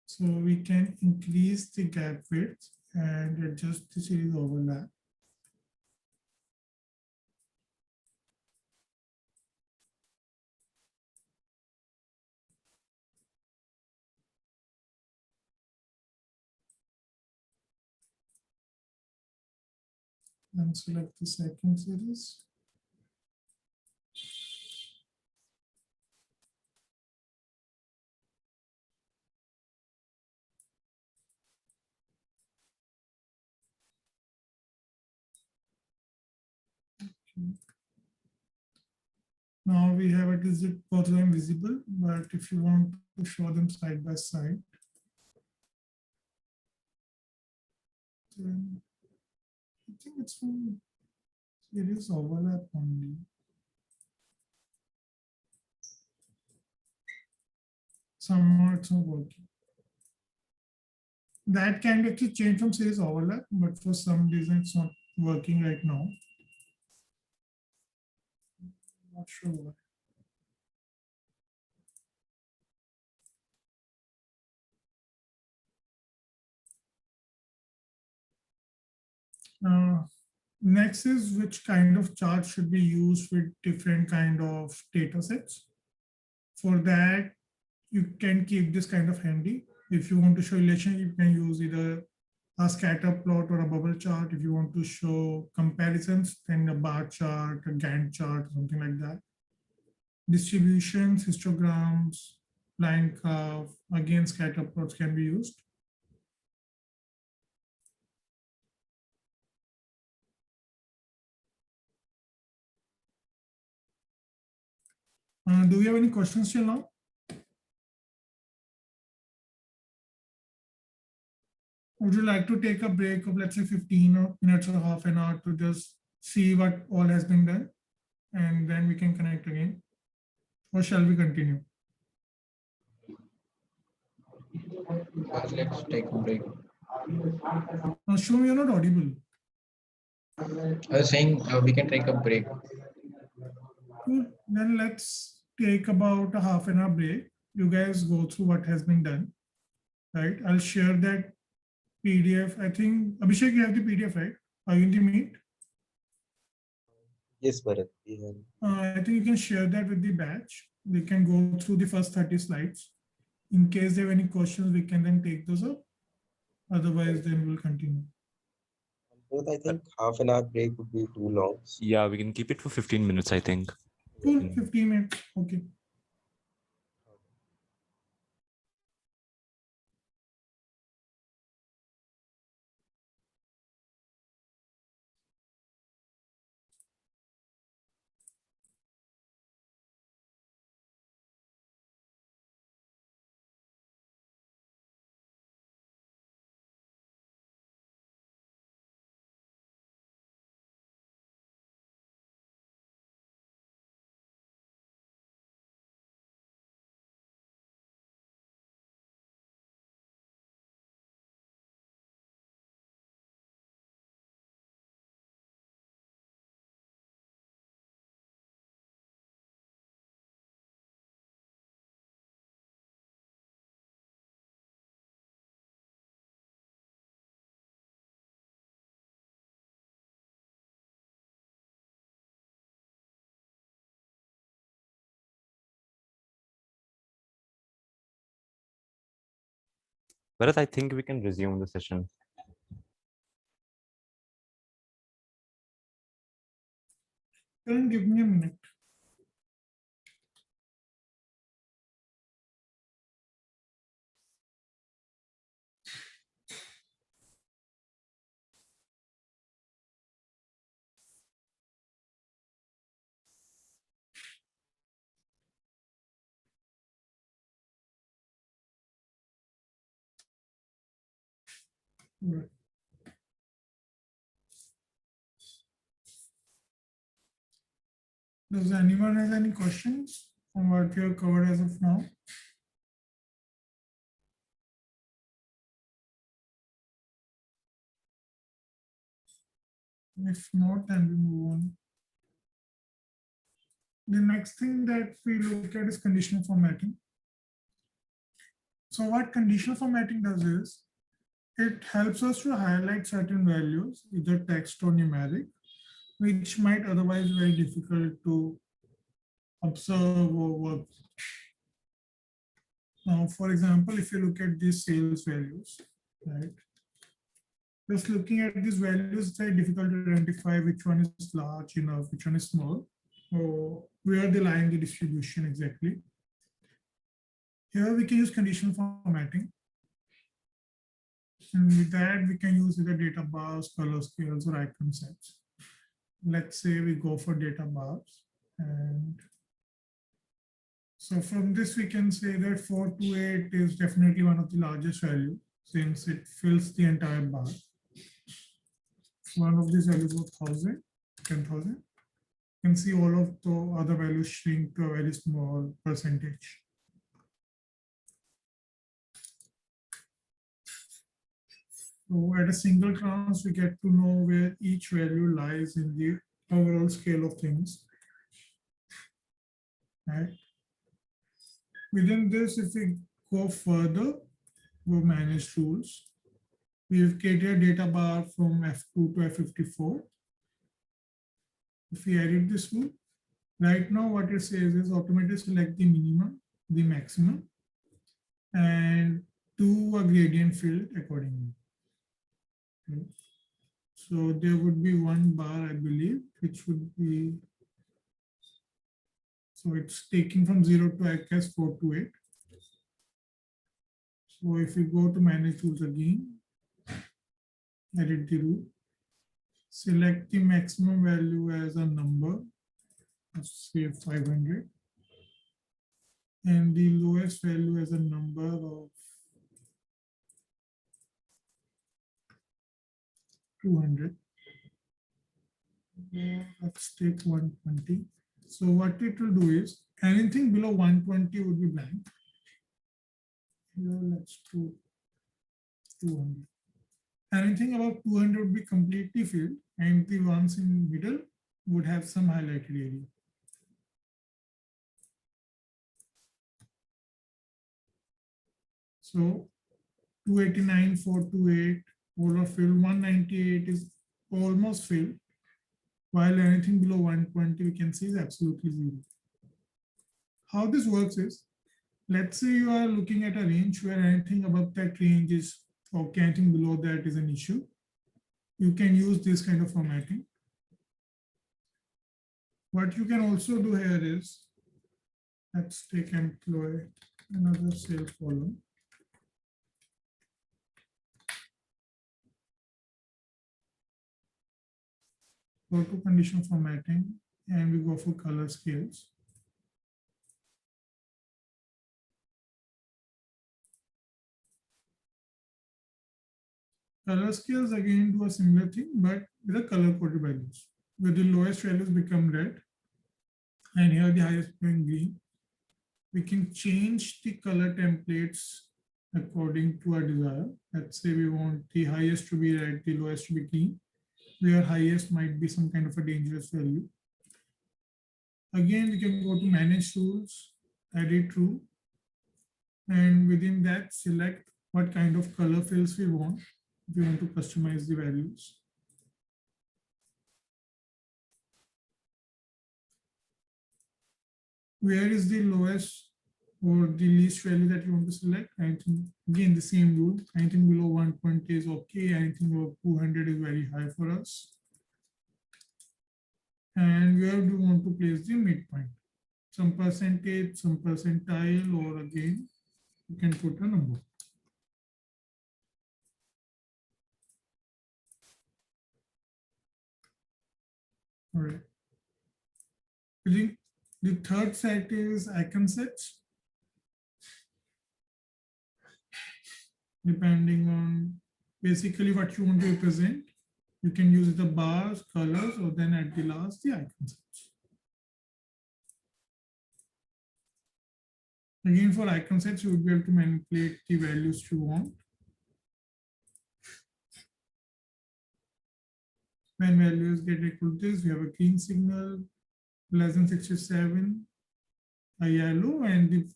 So we can increase the gap width and adjust the series overlap. And select the second series. Now we have at least both of them visible, but if you want to show them side by side, then I think it's from series overlap only. Somehow it's not working. That can be actually changed from series overlap, but for some reason it's not working right now. Not sure why. Next is which kind of chart should be used with different kind of data sets. For that, you can keep this kind of handy. If you want to show relation, you can use either a scatter plot or a bubble chart. If you want to show comparisons, then a bar chart, a Gantt chart, something like that. Distributions, histograms, line curve, again, scatter plots can be used. Do we have any questions till now? Would you like to take a break of, let's say, 15 minutes or half an hour to just see what all has been done? And then we can connect again. Or shall we continue? Let's take a break. Shum, you're not audible. I was saying we can take a break. Cool. Then let's take about a half an hour break. You guys go through what has been done, right? I'll share that PDF. I think, Abhishek, you have the PDF, right? Are you in the meet? Yes, Bharat. We have. I think you can share that with the batch. We can go through the first 30 slides. In case they have any questions, we can then take those up. Otherwise, then we'll continue. Both, I think half an hour break would be too long. Yeah, we can keep it for 15 minutes, I think. Cool, 15 minutes. Okay. Bharat, I think we can resume the session. Give me a minute. Right. Does anyone have any questions on what we have covered as of now? If not, then we move on. The next thing that we look at is conditional formatting. So what conditional formatting does is, it helps us to highlight certain values, either text or numeric, which might otherwise be very difficult to observe or work. Now, for example, if you look at these sales values, right? Just looking at these values, it's very difficult to identify which one is large enough, which one is small, or where they lie in the distribution exactly. Here we can use conditional formatting. And with that, we can use either data bars, color scales, or icon sets. let's say we go for data bars. And so from this, we can say that 428 is definitely one of the largest values since it fills the entire bar. One of these values was 1000, 10,000. You can see all of the other values shrink to a very small percentage. So at a single glance, we get to know where each value lies in the overall scale of things. Right? Within this, if we go further, go manage tools. We've created a data bar from F2 to F54. If we edit this rule, right now what it says is automatically select the minimum, the maximum, and do a gradient field accordingly. Okay. So there would be one bar, I believe, which would be, so it's taking from 0 to I guess 4 to 8. So if we go to manage tools again, edit the rule, select the maximum value as a number, let's say 500, and the lowest value as a number of 200. Let's take 120. So what it will do is anything below 120 would be blank. Here, let's do 200. Anything above 200 would be completely filled, and the ones in the middle would have some highlighted area. So 289, 428, all are filled. 198 is almost filled, while anything below 120 we can see is absolutely zero. How this works is, let's say you are looking at a range where anything above that range is okay, anything below that is an issue. You can use this kind of formatting. What you can also do here is, let's take employee, another sales column. Go to conditional formatting and we go for color scales. Color scales again do a similar thing, but with the color coded values, where the lowest values become red and here the highest become green. We can change the color templates according to our desire. Let's say we want the highest to be red, the lowest to be green, where highest might be some kind of a dangerous value. Again, we can go to manage tools, edit rule, and within that select what kind of color fills we want. If we want to customize the values. Where is the lowest or the least value that you want to select? Anything, again, the same rule. Anything below 120 is okay. Anything above 200 is very high for us. And where do you want to place the midpoint? Some percentage, some percentile, or again, you can put a number. All right. The third set is icon sets. Depending on basically what you want to represent, you can use the bars, colors, or then at the last, the icon sets. Again, for icon sets, you would be able to manipulate the values you want. When values get equal to this, we have a green signal, less than 67, a yellow, and the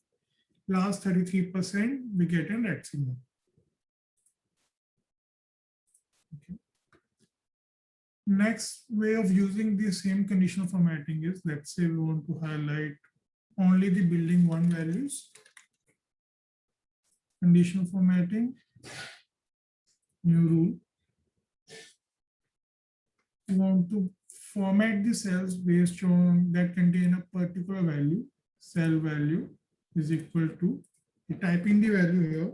last 33%, we get a red signal. Okay. Next way of using the same conditional formatting is, let's say we want to highlight only the building one values. Conditional formatting, new rule. We want to format the cells based on that contain a particular value. Cell value is equal to, you type in the value here.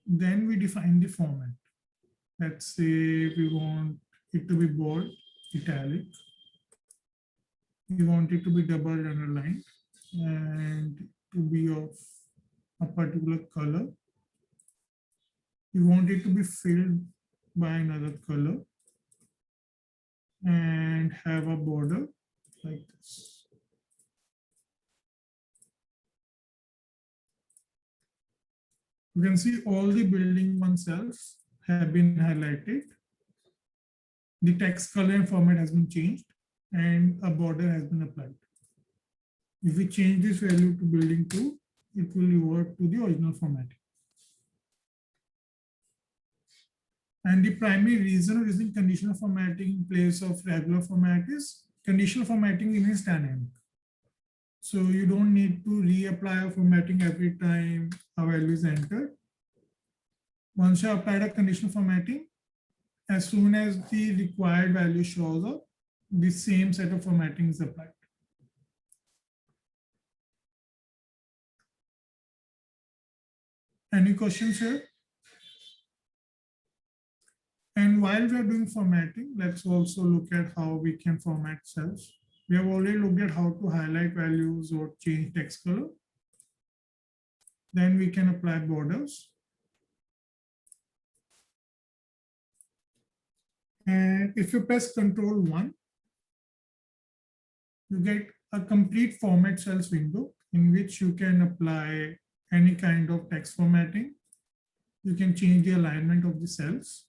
Then we define the format. Let's say we want it to be bold, italic. We want it to be double underlined and to be of a particular color. We want it to be filled by another color and have a border like this. You can see all the building oneself have been highlighted. The text color and format has been changed and a border has been applied. If we change this value to building 2, it will revert to the original formatting. And the primary reason of using conditional formatting in place of regular format is conditional formatting remains dynamic. So you don't need to reapply a formatting every time a value is entered. Once you have applied a conditional formatting, as soon as the required value shows up, the same set of formatting is applied. Any questions here? And while we are doing formatting, let's also look at how we can format cells. We have already looked at how to highlight values or change text color. Then we can apply borders. And if you press Control 1, you get a complete format cells window in which you can apply any kind of text formatting. You can change the alignment of the cells.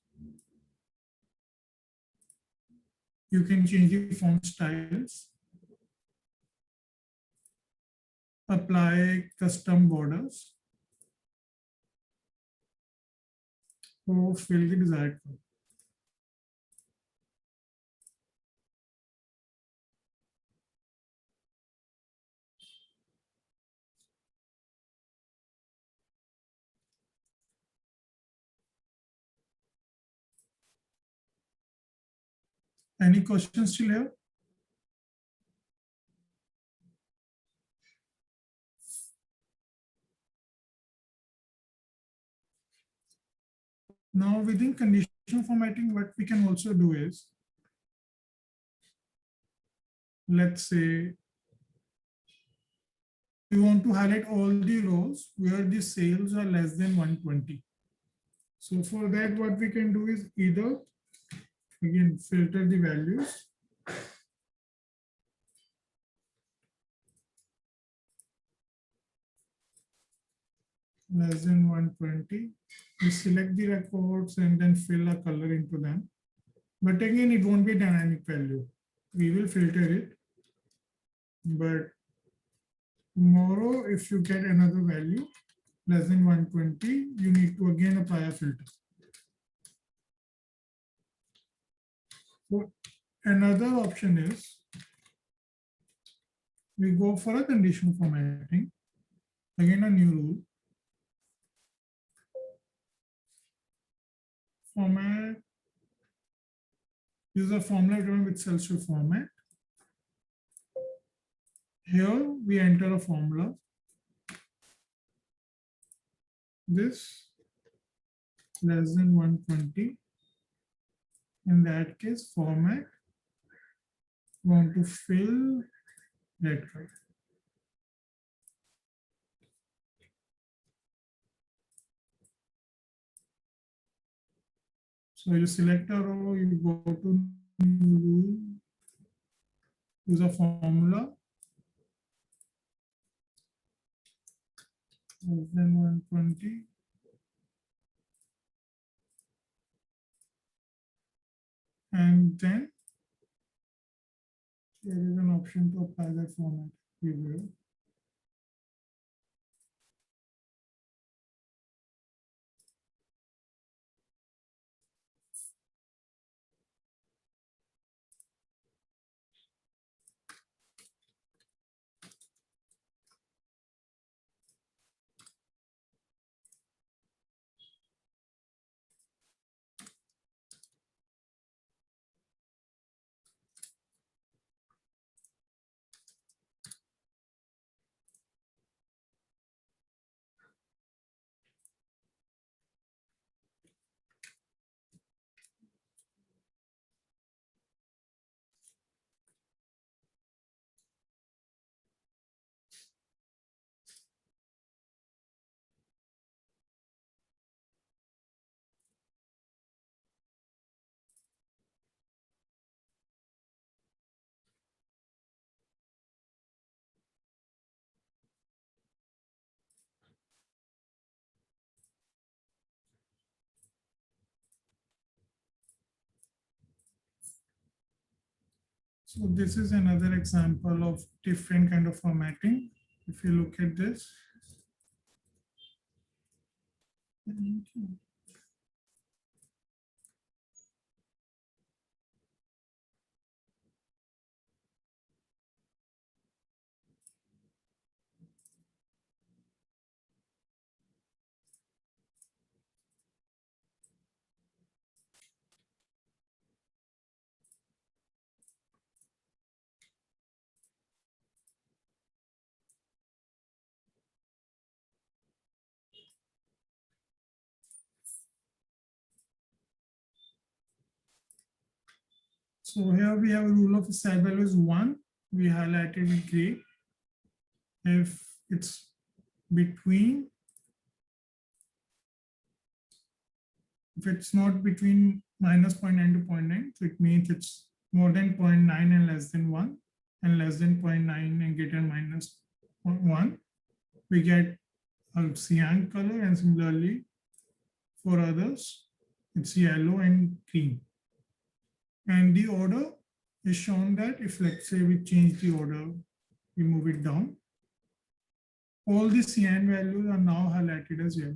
You can change the font styles, apply custom borders, or fill the desired color. Any questions still here? Now within conditional formatting, what we can also do is, let's say we want to highlight all the rows where the sales are less than 120. So for that, what we can do is either, again, filter the values. Less than 120. We select the records and then fill a color into them. But again, it won't be a dynamic value. We will filter it. But tomorrow, if you get another value less than 120, you need to again apply a filter. So another option is we go for a conditional formatting. Again, a new rule. Format, use a formula driven with cells to format. Here we enter a formula. This less than 120. In that case, format, want to fill that color. So you select a row, you go to new rule, use a formula, less than 120. And then there is an option to apply that format. We will. So this is another example of different kind of formatting. If you look at this. So here we have a rule of side value is 1. We highlighted with gray. If it's between, if it's not between minus 0.9 to 0.9, so it means it's more than 0.9 and less than 1, and less than 0.9 and greater than minus 1, we get a cyan color, and similarly for others, it's yellow and green. And the order is shown that if, let's say, we change the order, we move it down, all the cyan values are now highlighted as yellow.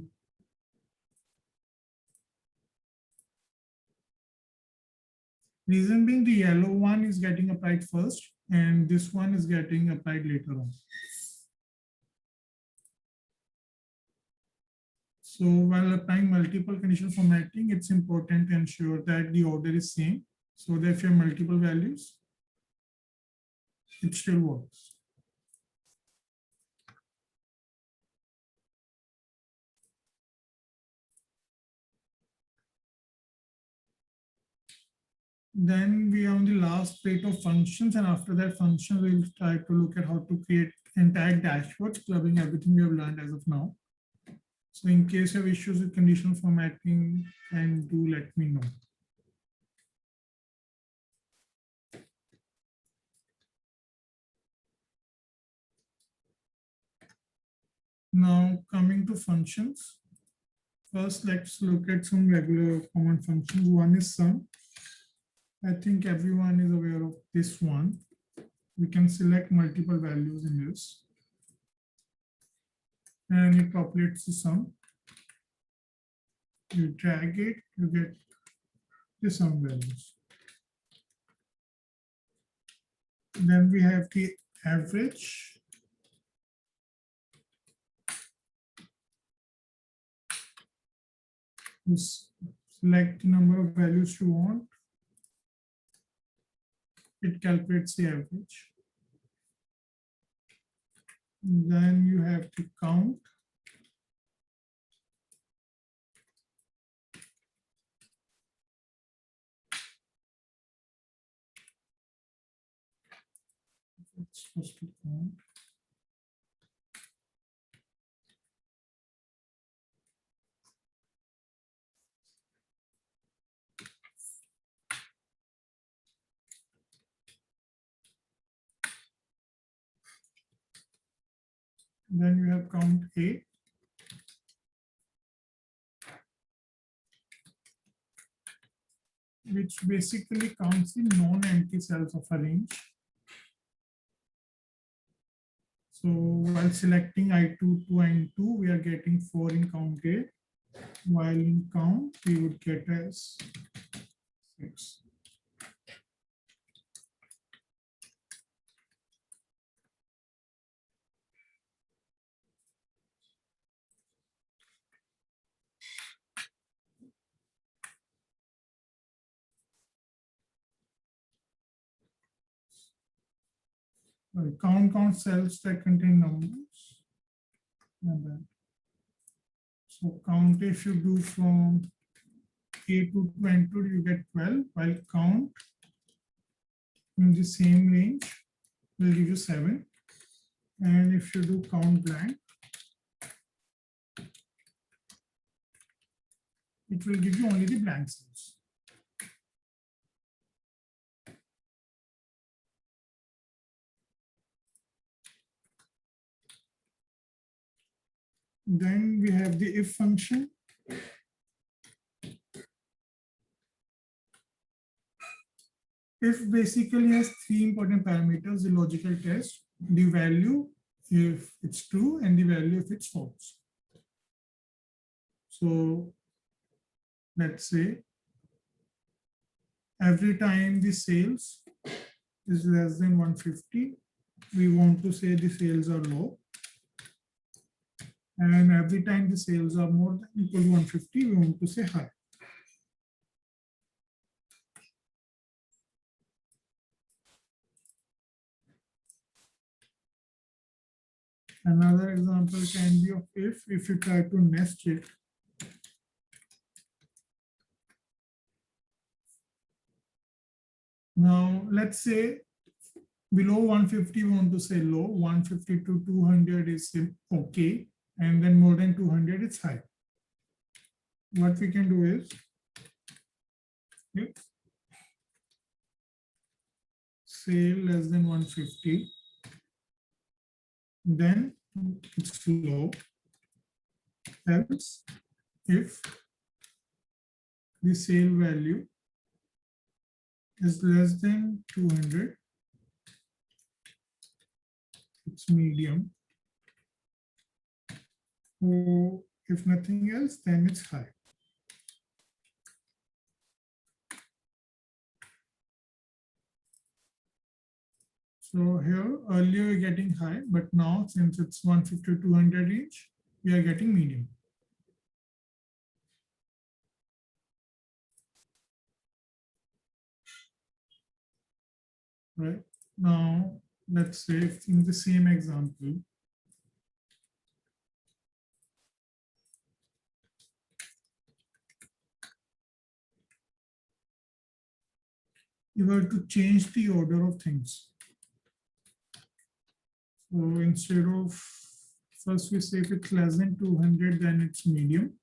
Reason being, the yellow one is getting applied first, and this one is getting applied later on. So while applying multiple conditional formatting, it's important to ensure that the order is same, so that if you have multiple values, it still works. Then we are on the last plate of functions, and after that function, we'll try to look at how to create entire dashboards, clubbing everything we have learned as of now. So in case you have issues with conditional formatting, then do let me know. Now coming to functions. First, let's look at some regular common functions. One is sum. I think everyone is aware of this one. We can select multiple values in this, and it populates the sum. You drag it, you get the sum values. Then we have the average. You select the number of values you want. It calculates the average. Then you have to count. It's supposed to count. Then you have count A. Which basically counts the non-empty cells of a range. So while selecting I2 to N2, we are getting 4 in count A, while in count we would get as 6. Count cells that contain numbers. So count, if you do from A to N2, you get 12, while count in the same range will give you 7. And if you do count blank, it will give you only the blank cells. Then we have the if function. if basically has three important parameters, the logical test, the value if it's true and the value if it's false. So let's say every time the sales is less than 150, we want to say the sales are low. And every time the sales are more than equal to 150, we want to say high. Another example can be of if you try to nest it. Now, let's say below 150, we want to say low, 150 to 200 is okay, and then more than 200 is high. What we can do is, if sale less than 150, then it's low. Else, if the sale value is less than 200, it's medium. Or if nothing else, then it's high. So here earlier we're getting high, but now since it's 150 to 200 range, we are getting medium. Right now, let's say if in the same example, you were to change the order of things. So instead of first we say if it's less than 200, then it's medium.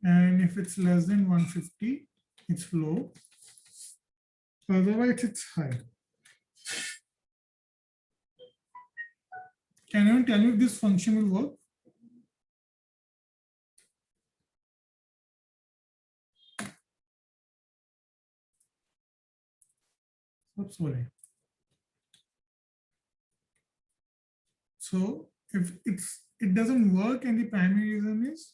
And if it's less than 150, it's low. Otherwise, it's high. Can you tell me if this function will work? Oops, sorry. So if it doesn't work, and the primary reason is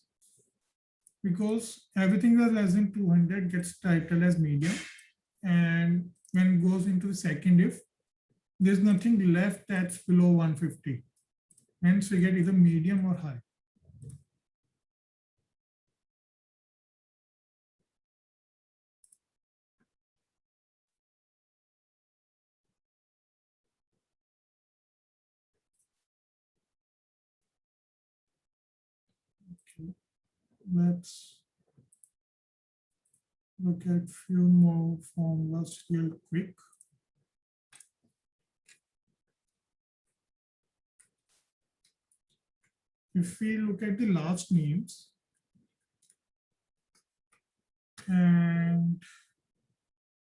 because everything that's less than 200 gets titled as medium, and when it goes into the second if, there's nothing left that's below 150. Hence we get either medium or high. Okay. Let's look at few more formulas real quick. If we look at the last names and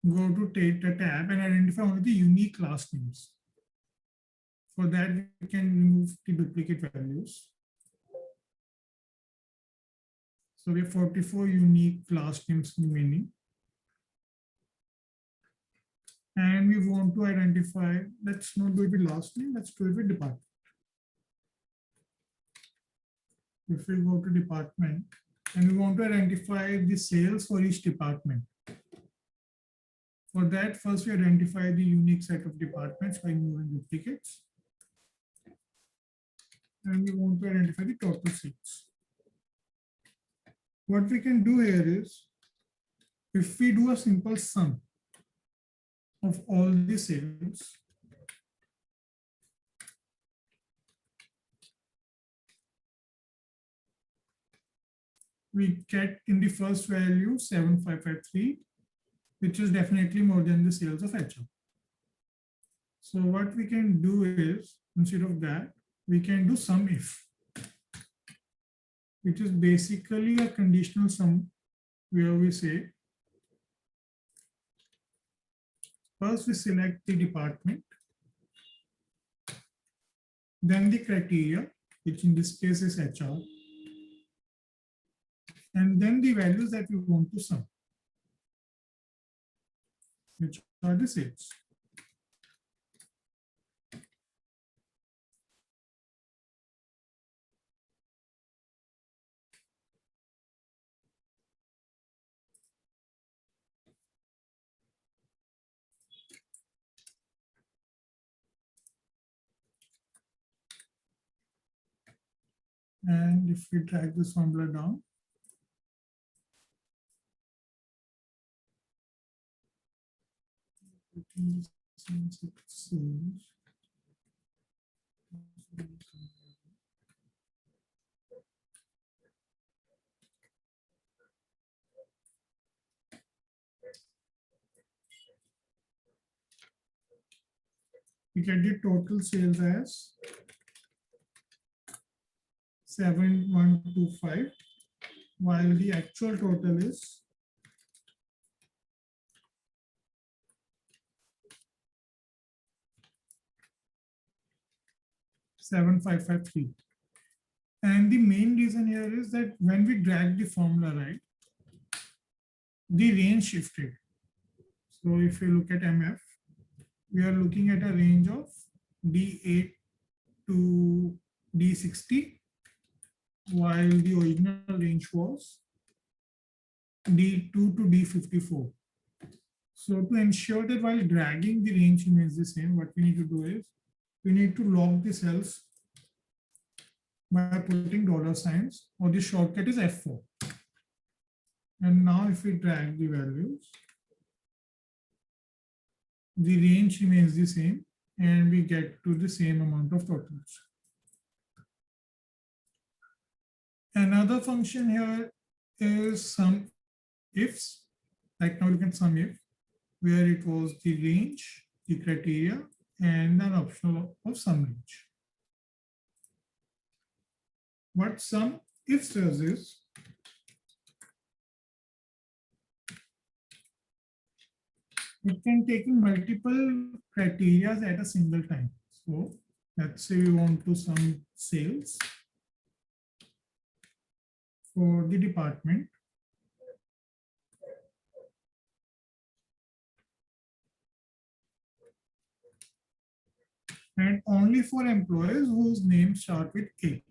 go to data tab and identify only the unique last names. For that, we can remove the duplicate values. So we have 44 unique last names remaining. And we want to identify, let's not do it with last name, let's do it with department. If we go to department, and we want to identify the sales for each department. For that, first we identify the unique set of departments by removing duplicates. And we want to identify the total sales. What we can do here is, if we do a simple sum of all the sales, we get in the first value 7553, which is definitely more than the sales of HR. So what we can do is, instead of that, we can do sum if, which is basically a conditional sum where we say, first we select the department, then the criteria, which in this case is HR, and then the values that we want to sum. which are the sales. And if we drag this formula down, we get the total sales as 7125, while the actual total is 7553. And the main reason here is that when we drag the formula, right, the range shifted. So if you look at MF, we are looking at a range of D8 to D60, while the original range was D2 to D54. So to ensure that while dragging the range remains the same, what we need to do is we need to log the cells by putting $signs, or the shortcut is F4. And now if we drag the values, the range remains the same and we get to the same amount of totals. Another function here is sum ifs, like now look at sum if, where it was the range, the criteria, and an optional of sum range. What sum ifs does is, it can take in multiple criteria at a single time. So let's say we want to sum sales for the department. And only for employees whose names start with A.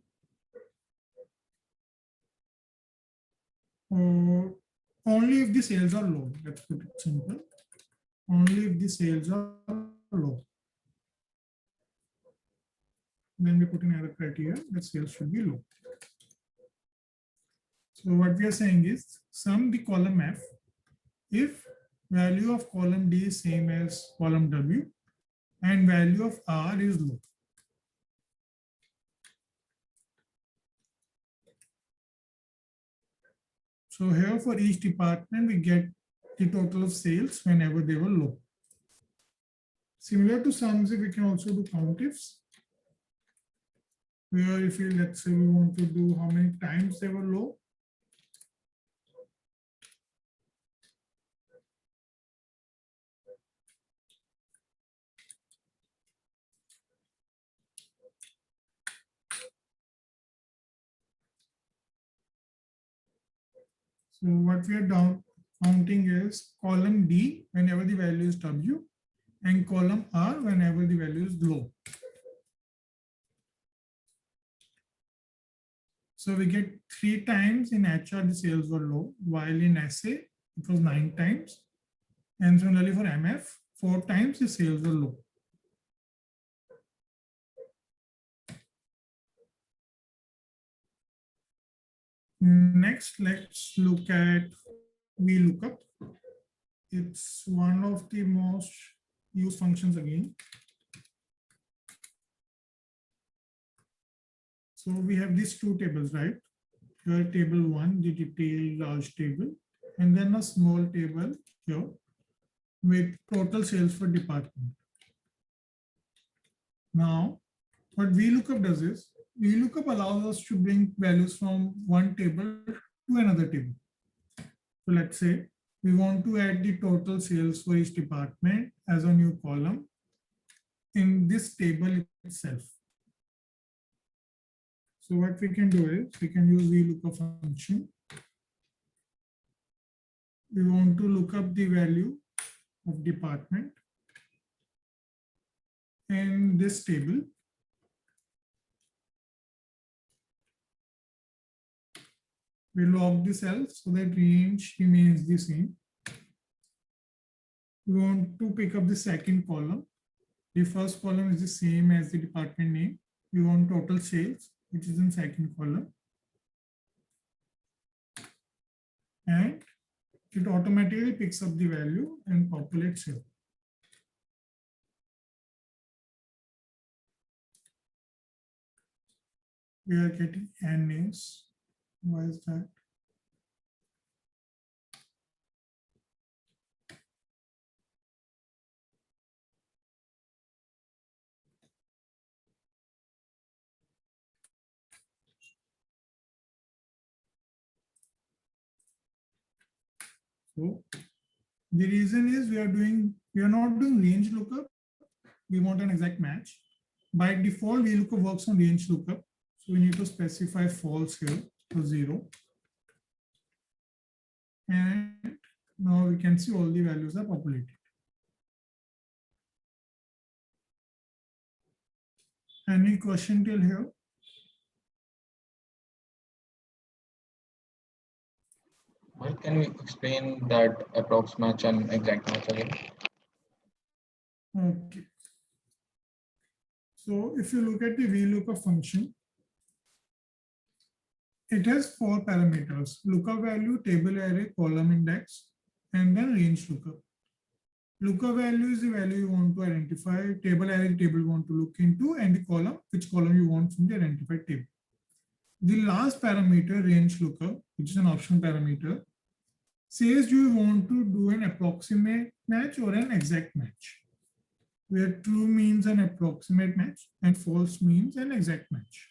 Or only if the sales are low. Let's put it simple. Only if the sales are low. Then we put in other criteria that sales should be low. So what we are saying is sum the column F if value of column D is same as column W and value of R is low. So here for each department, we get the total of sales whenever they were low. Similar to sums, we can also do count ifs, where if we, let's say we want to do how many times they were low. So what we are down counting is column D whenever the value is W and column R whenever the value is low. So we get 3 times in HR the sales were low, while in SA it was 9 times. And similarly for MF, 4 times the sales were low. Next, let's look at Vlookup. It's one of the most used functions again. So we have these 2 tables, right? Here table 1, the detailed large table, and then a small table here with total sales for department. Now, what Vlookup does is, Vlookup allows us to bring values from one table to another table. So let's say we want to add the total sales for each department as a new column in this table itself. So what we can do is we can use Vlookup function. We want to look up the value of department in this table. We log the cells so that range remains the same. We want to pick up the second column. The first column is the same as the department name. We want total sales, which is in second column. And it automatically picks up the value and populates here. We are getting n names. Why is that? So the reason is we are not doing range lookup. We want an exact match. By default, VLOOKUP works on range lookup. So we need to specify false here to 0. And now we can see all the values are populated. Any question till here? Well, can you explain that approx match and exact match again? Okay. So if you look at the VLOOKUP function, it has 4 parameters: lookup value, table array, column index, and then range lookup. Lookup value is the value you want to identify, table array, table you want to look into, and the column, which column you want from the identified table. The last parameter, range lookup, which is an optional parameter, says do you want to do an approximate match or an exact match, where true means an approximate match and false means an exact match,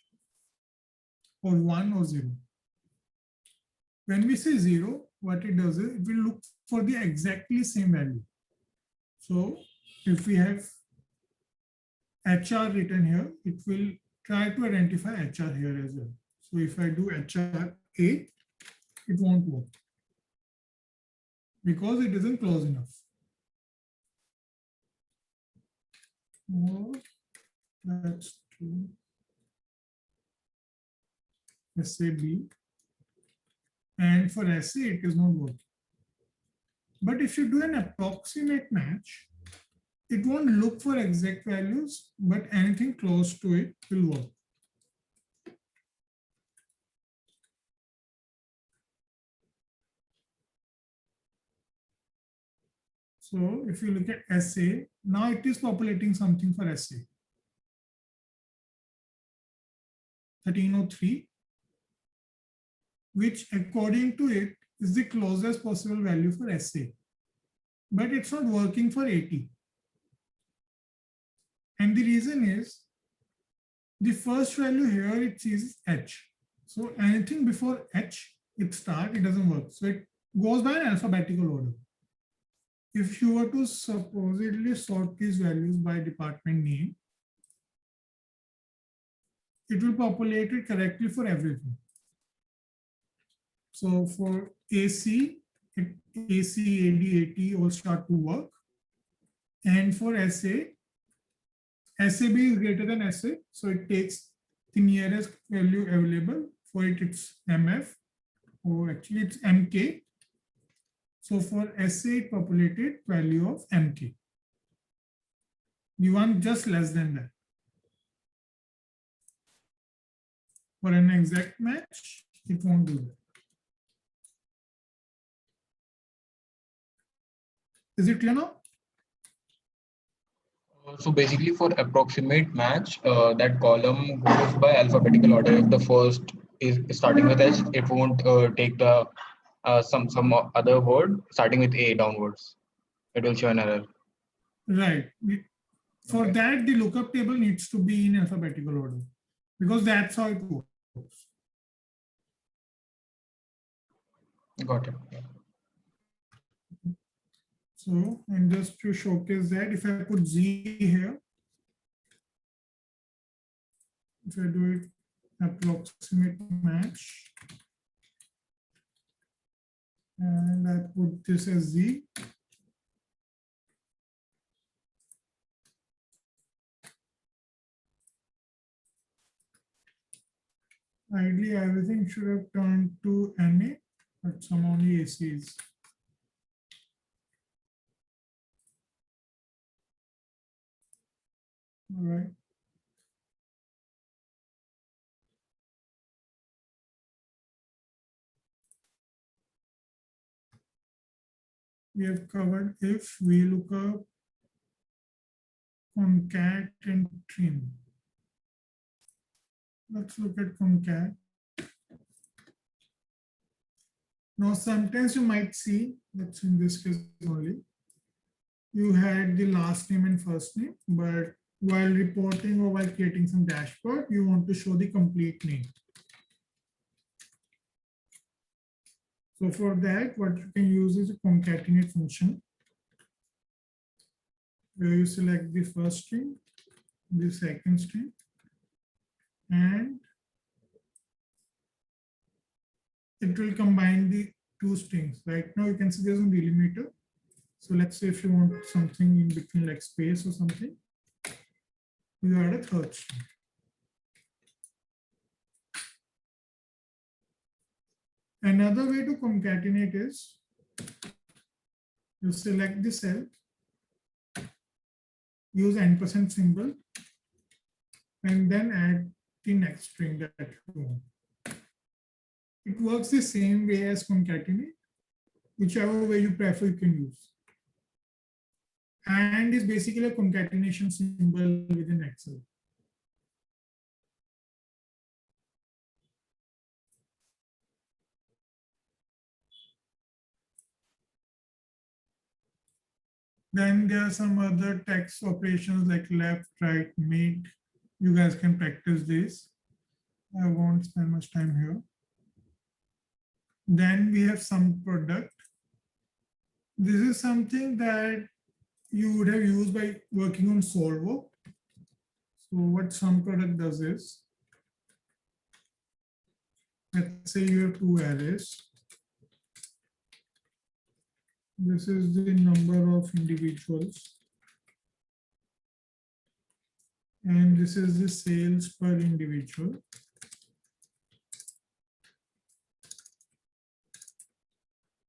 or 1 or 0. When we say 0, what it does is it will look for the exactly same value. So if we have HR written here, it will try to identify HR here as well. So if I do HR 8, it won't work because it isn't close enough. Oh, that's true. SAB. And for SA, it is not working. But if you do an approximate match, it won't look for exact values, but anything close to it will work. So if you look at SA, now it is populating something for SA. 1303, which according to it is the closest possible value for SA. But it's not working for 80. And the reason is the first value here it sees H. So anything before H, it doesn't work. So it goes by an alphabetical order. If you were to supposedly sort these values by department name, it will populate it correctly for everything. So for AC, AC, AD, AT all start to work. And for SA, SAB is greater than SA, so it takes the nearest value available. For it, it's MF, or actually it's MK. So for SA, it populated value of MK. The one just less than that. For an exact match, it won't do that. Is it clear now? So basically for approximate match, that column goes by alphabetical order. If the first is starting with H, it won't take the some other word starting with A downwards. It will show an error. Right. For Okay. that, the lookup table needs to be in alphabetical order because that's how it works. Got it. Yeah. So, and just to showcase that, if I put Z here, if I do it approximate match, and I put this as Z, Ideally, everything should have turned to NA, but some only ACs. All right. We have covered if, VLOOKUP, concat, and trim. Let's look at concat. Now, sometimes you might see, that's in this case only, you had the last name and first name, but while reporting or while creating some dashboard, you want to show the complete name. So for that, what you can use is a concatenate function, where you select the first string, the second string, and it will combine the two strings. Right now you can see there's a delimiter. So let's say if you want something in between like space or something, you add a third string. Another way to concatenate is you select the cell, use % symbol, and then add the next string that you want. It works the same way as concatenate, whichever way you prefer you can use. And is basically a concatenation symbol within Excel. Then there are some other text operations like left, right, mid. You guys can practice this. I won't spend much time here. Then we have sum product. This is something that you would have used by working on Solvo. So what sum product does is, let's say you have two arrays. This is the number of individuals. And this is the sales per individual.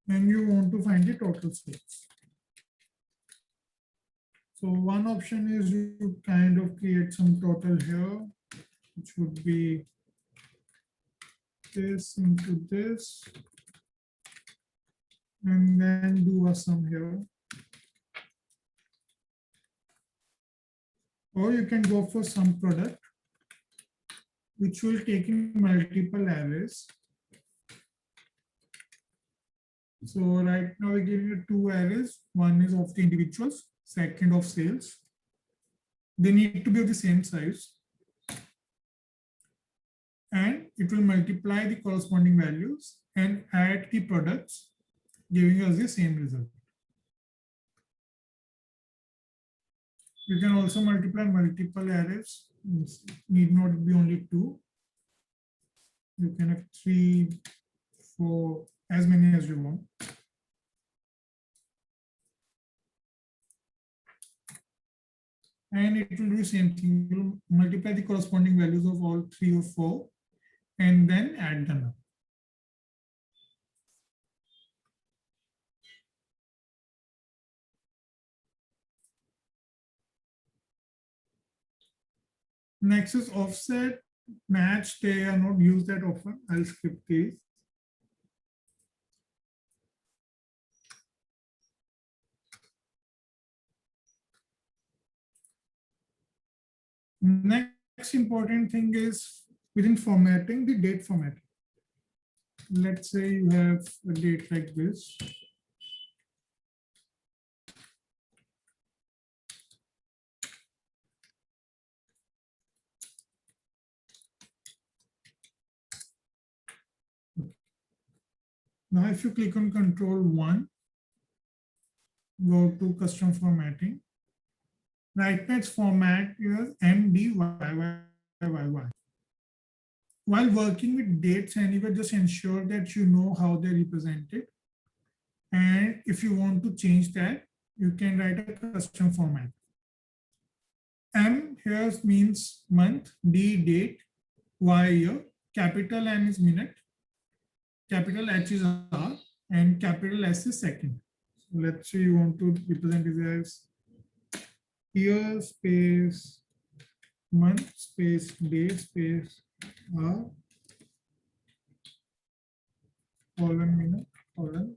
And you want to find the total sales. So one option is you kind of create some total here, which would be this into this, and then do a sum here. Or you can go for sum product, which will take in multiple arrays. So right now we're giving you two arrays. One is of the individuals, second of sales. They need to be of the same size. And it will multiply the corresponding values and add the products, giving us the same result. You can also multiply multiple arrays. It need not be only two. You can have 3, 4, as many as you want. And it will do the same thing. You will multiply the corresponding values of all 3 or 4 and then add them up. Next is offset, match. They are not used that often. I'll skip these. Next important thing is within formatting, the date formatting. Let's say you have a date like this. Now, if you click on Control+1, go to custom formatting. Right now, it's format your MDYYYY. While working with dates anyway, just ensure that you know how they're represented. And if you want to change that, you can write a custom format. M here means month, D date, Y year, capital M is minute, capital H is hour, and capital S is second. So let's say you want to represent it as year space month space day space hour colon minute colon.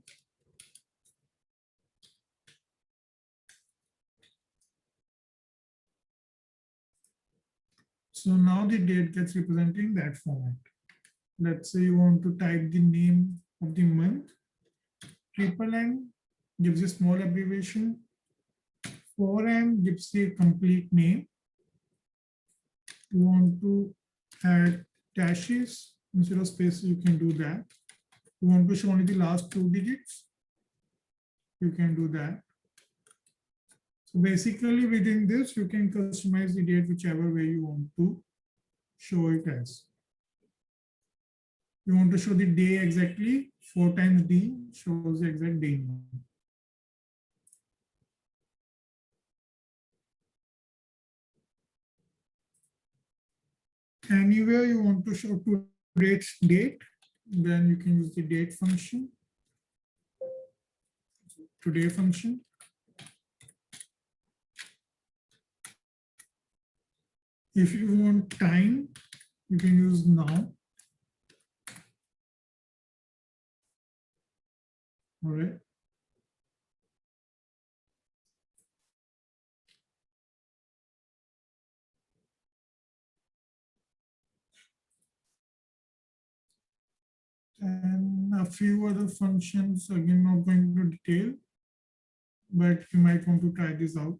So now the date gets represented in that format. Let's say you want to type the name of the month. Triple M gives a small abbreviation. 4M gives the complete name. You want to add dashes instead of spaces, you can do that. You want to show only the last 2 digits, you can do that. So basically within this, you can customize the date whichever way you want to show it as. You want to show the day exactly, 4 times D shows the exact day name. Anywhere you want to show today's date, then you can use the date function, today function. If you want time, you can use now. All right. And a few other functions, again, not going into detail, but you might want to try this out.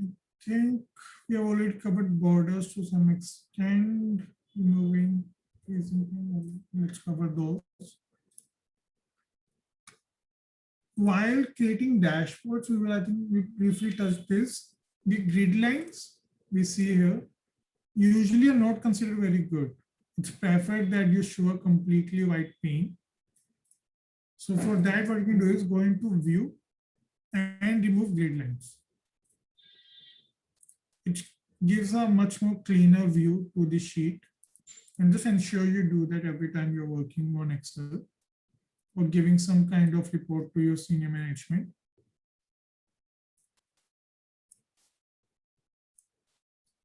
I think we have already covered borders to some extent. Moving, let's cover those. While creating dashboards, we will, I think, we briefly touch this. The grid lines we see here usually are not considered very good. It's preferred that you show a completely white pane. So for that, what you can do is go into view and remove grid lines. It gives a much more cleaner view to the sheet, and just ensure you do that every time you're working on Excel or giving some kind of report to your senior management.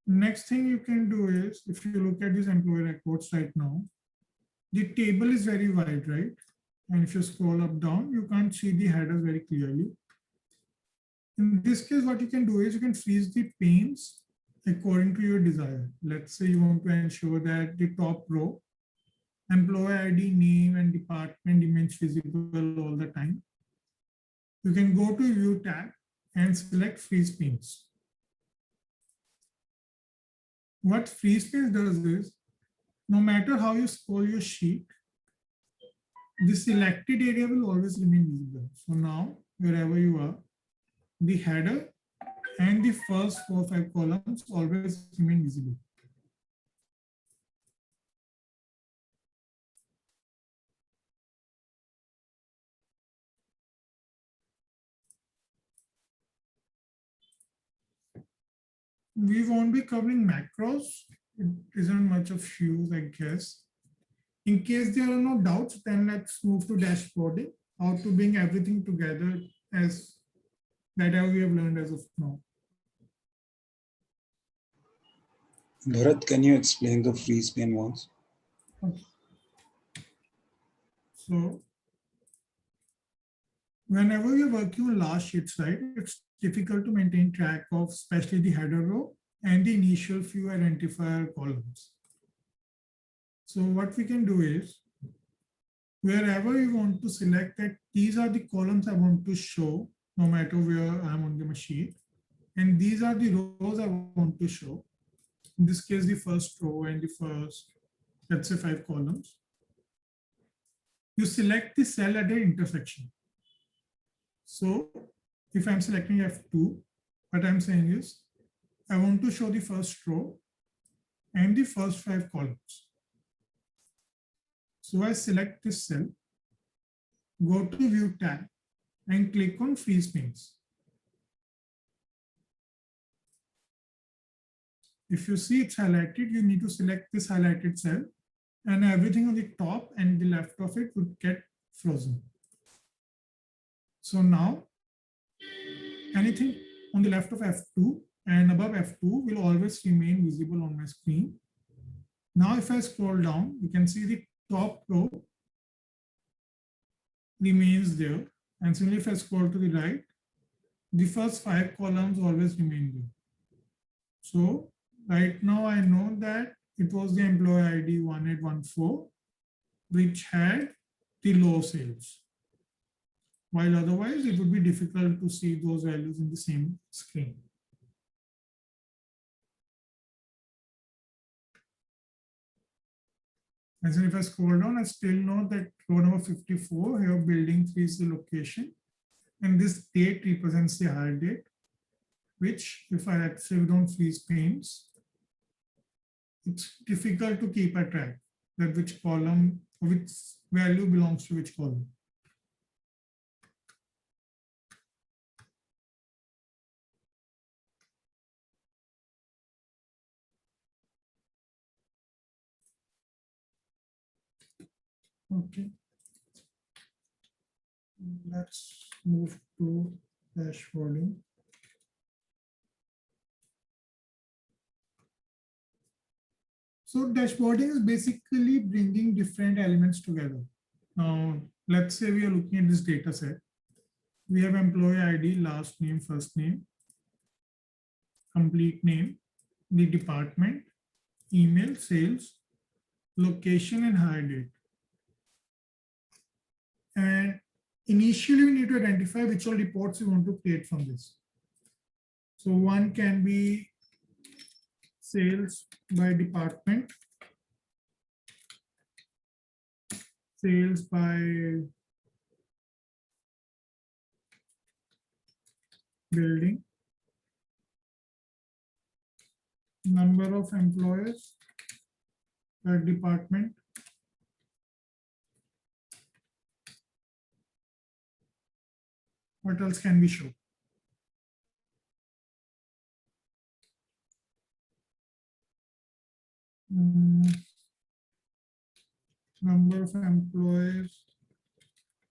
Next thing you can do is, if you look at these employee records right now, the table is very wide, right? And if you scroll up down, you can't see the headers very clearly. In this case, what you can do is you can freeze the panes according to your desire. Let's say you want to ensure that the top row, employee ID, name, and department remains visible all the time. You can go to View tab and select Freeze Panes. What Freeze Panes does is, no matter how you scroll your sheet, the selected area will always remain visible. So now, wherever you are, the header and the first 4 or 5 columns always remain visible. We won't be covering macros. It isn't much of use, I guess. In case there are no doubts, then let's move to dashboarding, how to bring everything together as that we have learned as of now. Bharat, can you explain the freeze pane once? Okay. So whenever you're working on large sheets, right, it's difficult to maintain track of especially the header row and the initial few identifier columns. So what we can do is, wherever you want to select that these are the columns I want to show, no matter where I'm on the machine, and these are the rows I want to show. In this case, the first row and the first, let's say 5 columns. You select the cell at the intersection. So if I'm selecting F2, what I'm saying is, I want to show the first row and the first 5 columns. So I select this cell, go to View tab, and click on Freeze Panes. If you see it's highlighted, you need to select this highlighted cell, and everything on the top and the left of it would get frozen. So now anything on the left of F2 and above F2 will always remain visible on my screen. Now if I scroll down, you can see the top row remains there. And similarly, if I scroll to the right, the first 5 columns always remain there. So right now I know that it was the employee ID 1814, which had the low sales. While otherwise it would be difficult to see those values in the same screen. And so if I scroll down, I still know that row number 54, here building 3 is the location. And this date represents the hire date, which if I actually don't freeze panes, it's difficult to keep a track that which column, which value belongs to which column. Okay. Let's move to dashboarding. So dashboarding is basically bringing different elements together. Now, let's say we are looking at this data set. We have employee ID, last name, first name, complete name, the department, email, sales, location, and hire date. And initially, we need to identify which all reports we want to create from this. So one can be sales by department, sales by building, number of employees per department, what else can be shown? Number of employees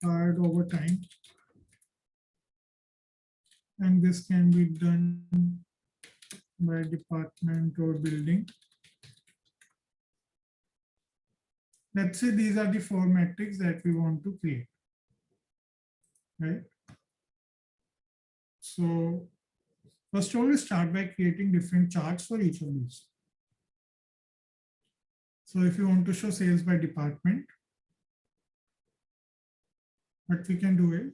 hired over time. And this can be done by department or building. Let's say these are the 4 metrics that we want to create, right? So first of all, we start by creating different charts for each of these. So if you want to show sales by department, what we can do is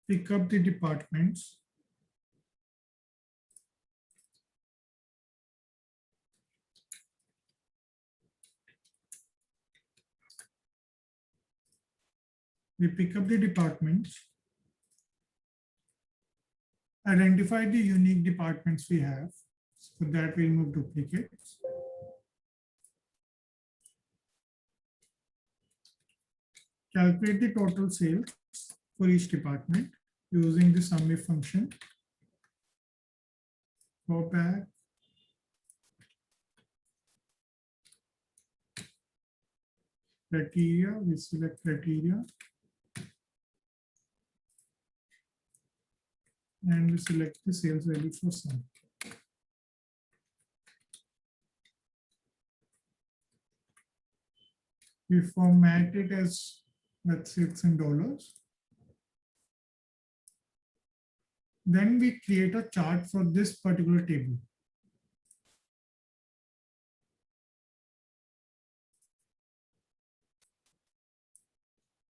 pick up the departments, we pick up the departments, identify the unique departments we have, so that we remove duplicates. Calculate the total sales for each department using the sum if function. Go back. Criteria, we select criteria. And we select the sales value for sum. We format it as, let's say it's in dollars. Then we create a chart for this particular table.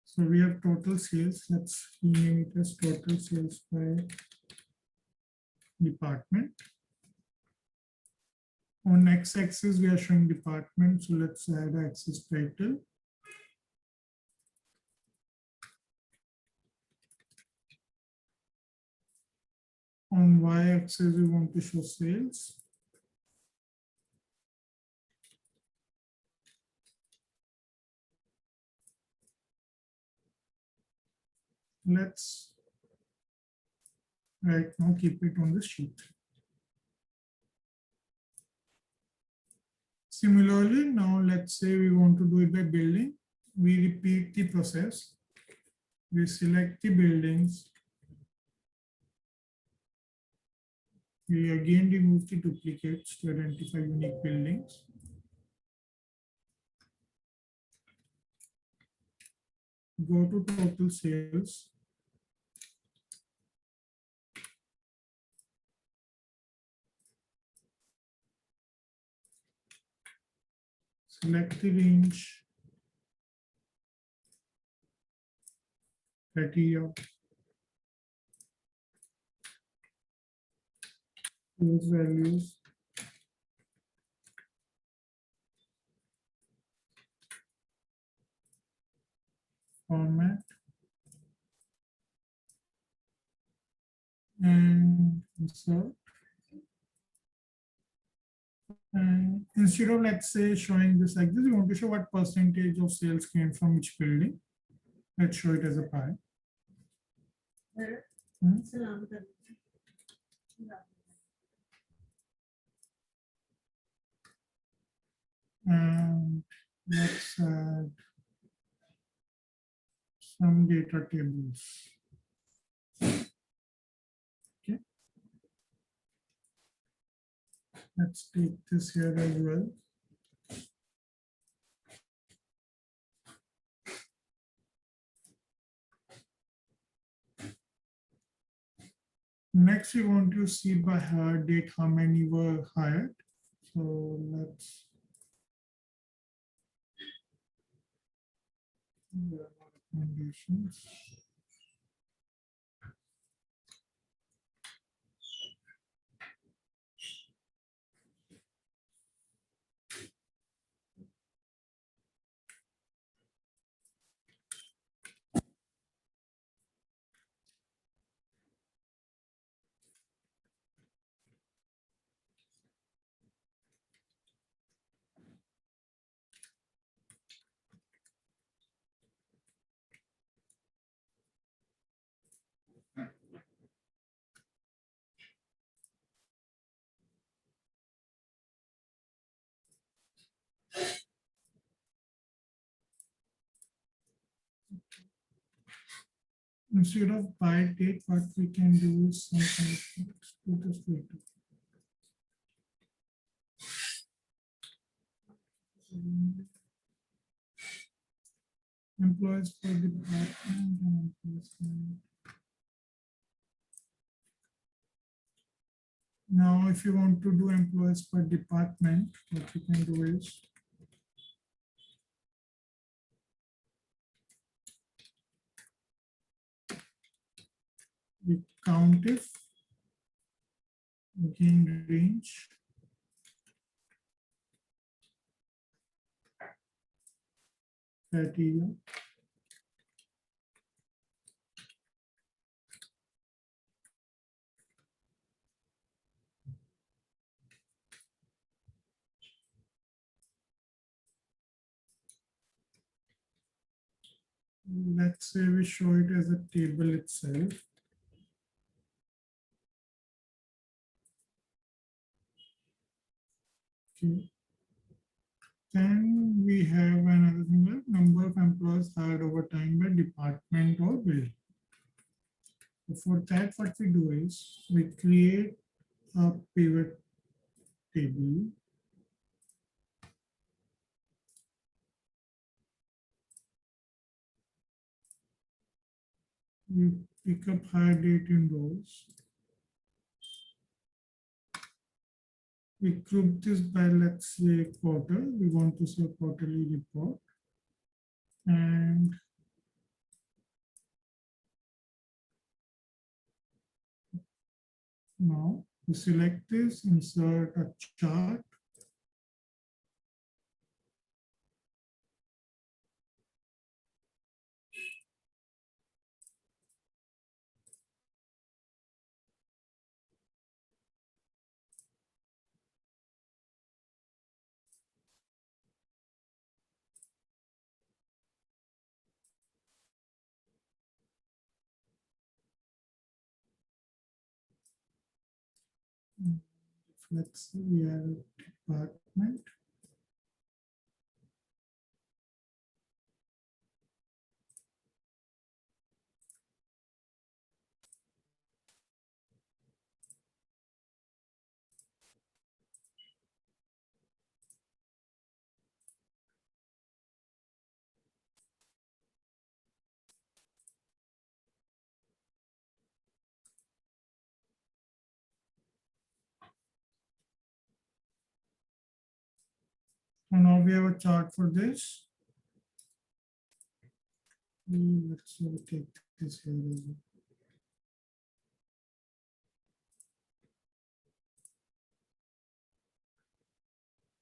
So we have total sales. Let's rename it as total sales by department. On x-axis, we are showing department. So let's add axis title. On y-axis, we want to show sales. Let's right now keep it on the sheet. Similarly, now let's say we want to do it by building. We repeat the process. We select the buildings. We again remove the duplicates to identify unique buildings. Go to total sales. Select the range criteria. Those values. Format. And insert. And instead of, let's say, showing this like this, you want to show what percentage of sales came from each building. Let's show it as a pie. Hmm? And let's add some data tables. Okay. Let's take this here as well. Next, we want to see by hire date how many were hired. So let's recommendations. Instead of by date, what we can do is some kind of, let's do this later. Employees per department and employees per- Now, if you want to do employees per department, what you can do is we count if again range criteria. Let's say we show it as a table itself. Okay. Then we have another thing like number of employees hired over time by department or building. So for that, what we do is we create a pivot table. We pick up hire date in rows. We group this by, let's say, quarter. We want to say quarterly report. And now we select this, insert a chart. Let's say we are a department. So now we have a chart for this. Let's take this here as well.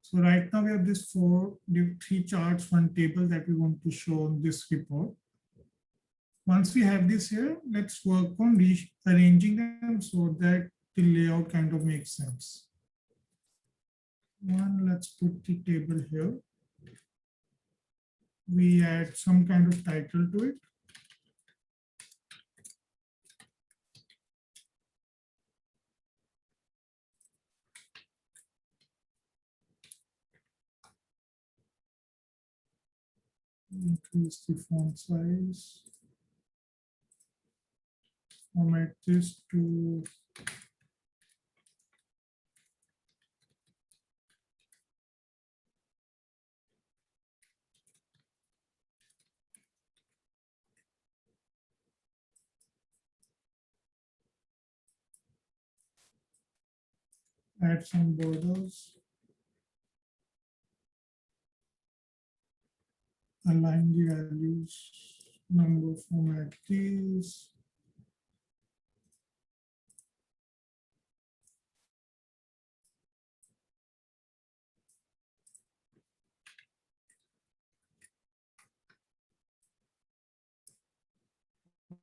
So right now we have this three charts, one table that we want to show on this report. Once we have this here, let's work on rearranging them so that the layout kind of makes sense. Let's put the table here. We add some kind of title to it. Increase the font size. Format this to add some borders. Align the values. Number format these.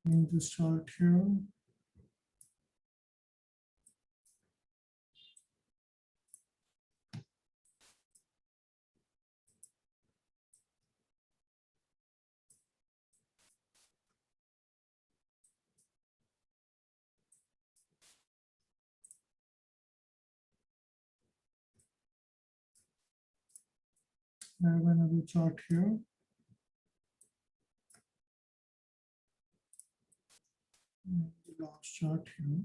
Move this chart here. I have another chart here. And the last chart here.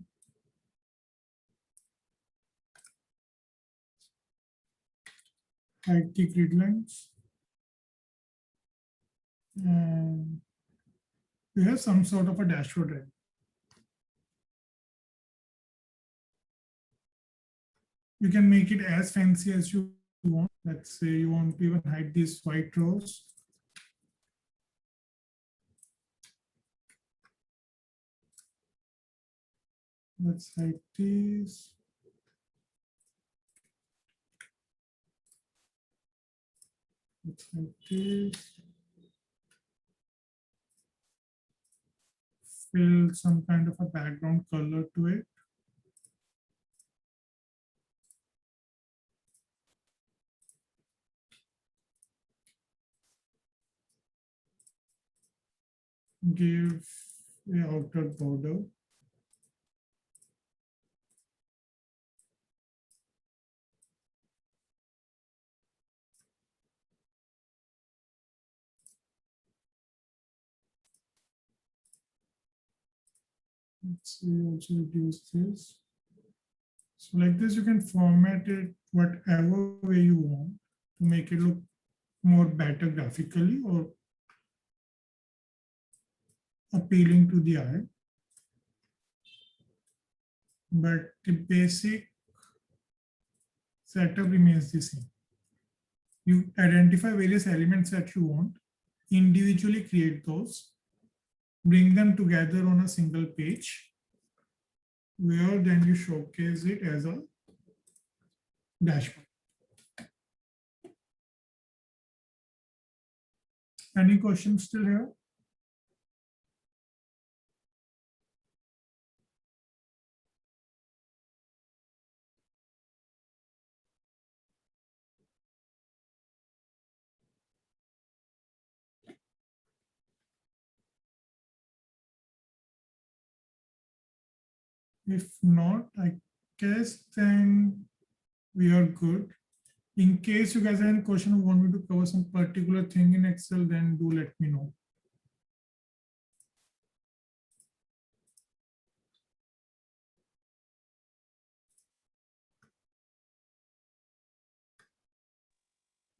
Hide the grid lines. And we have some sort of a dashboard ready. You can make it as fancy as you want. Let's say you want to even hide these white rows. Let's hide these. Let's hide this. Fill some kind of a background color to it. Give a outer border. Let's see, also reduce this. So like this, you can format it whatever way you want to make it look more better graphically or appealing to the eye. But the basic setup remains the same. You identify various elements that you want, individually create those, bring them together on a single page, where then you showcase it as a dashboard. Any questions still here? If not, I case, then we are good. In case you guys have any question or want me to cover some particular thing in Excel, then do let me know.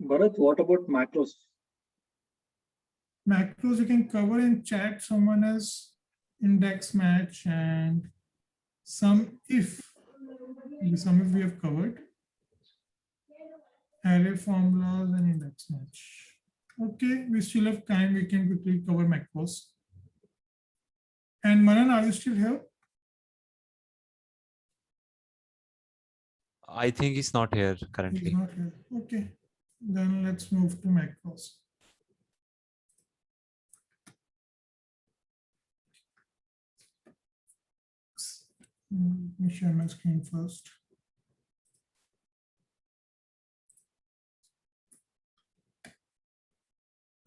Bharat, what about macros? Macros you can cover in chat. Someone has index match and some if we have covered. Array formulas and index match. Okay, we still have time. We can quickly cover macros. And Manan, are you still here? I think he's not here He's currently. not here. Okay, then let's move to macros. Let me share my screen first.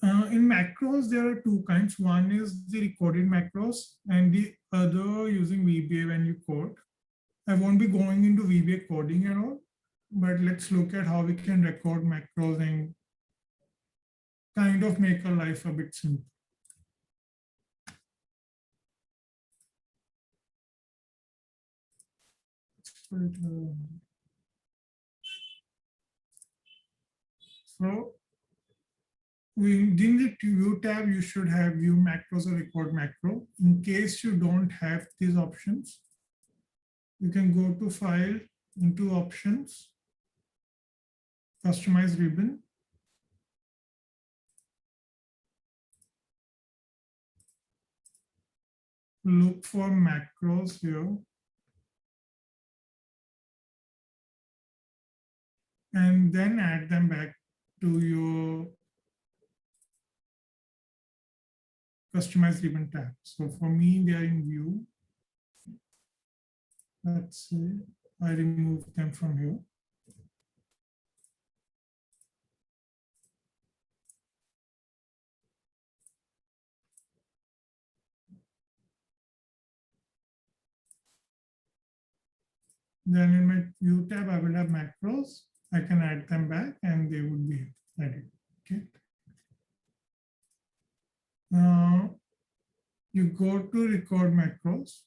In macros, there are two kinds. One is the recorded macros and the other using VBA when you code. I won't be going into VBA coding at all, but let's look at how we can record macros and kind of make our life a bit simple. So within the view tab, you should have view macros or record macro. In case you don't have these options, you can go to file, into options, customize ribbon. Look for macros here. And then add them back to your customize ribbon tab. So for me, they are in view. Let's say I remove them from here. Then in my view tab, I will have macros. I can add them back and they would be added. Okay. Now you go to record macros.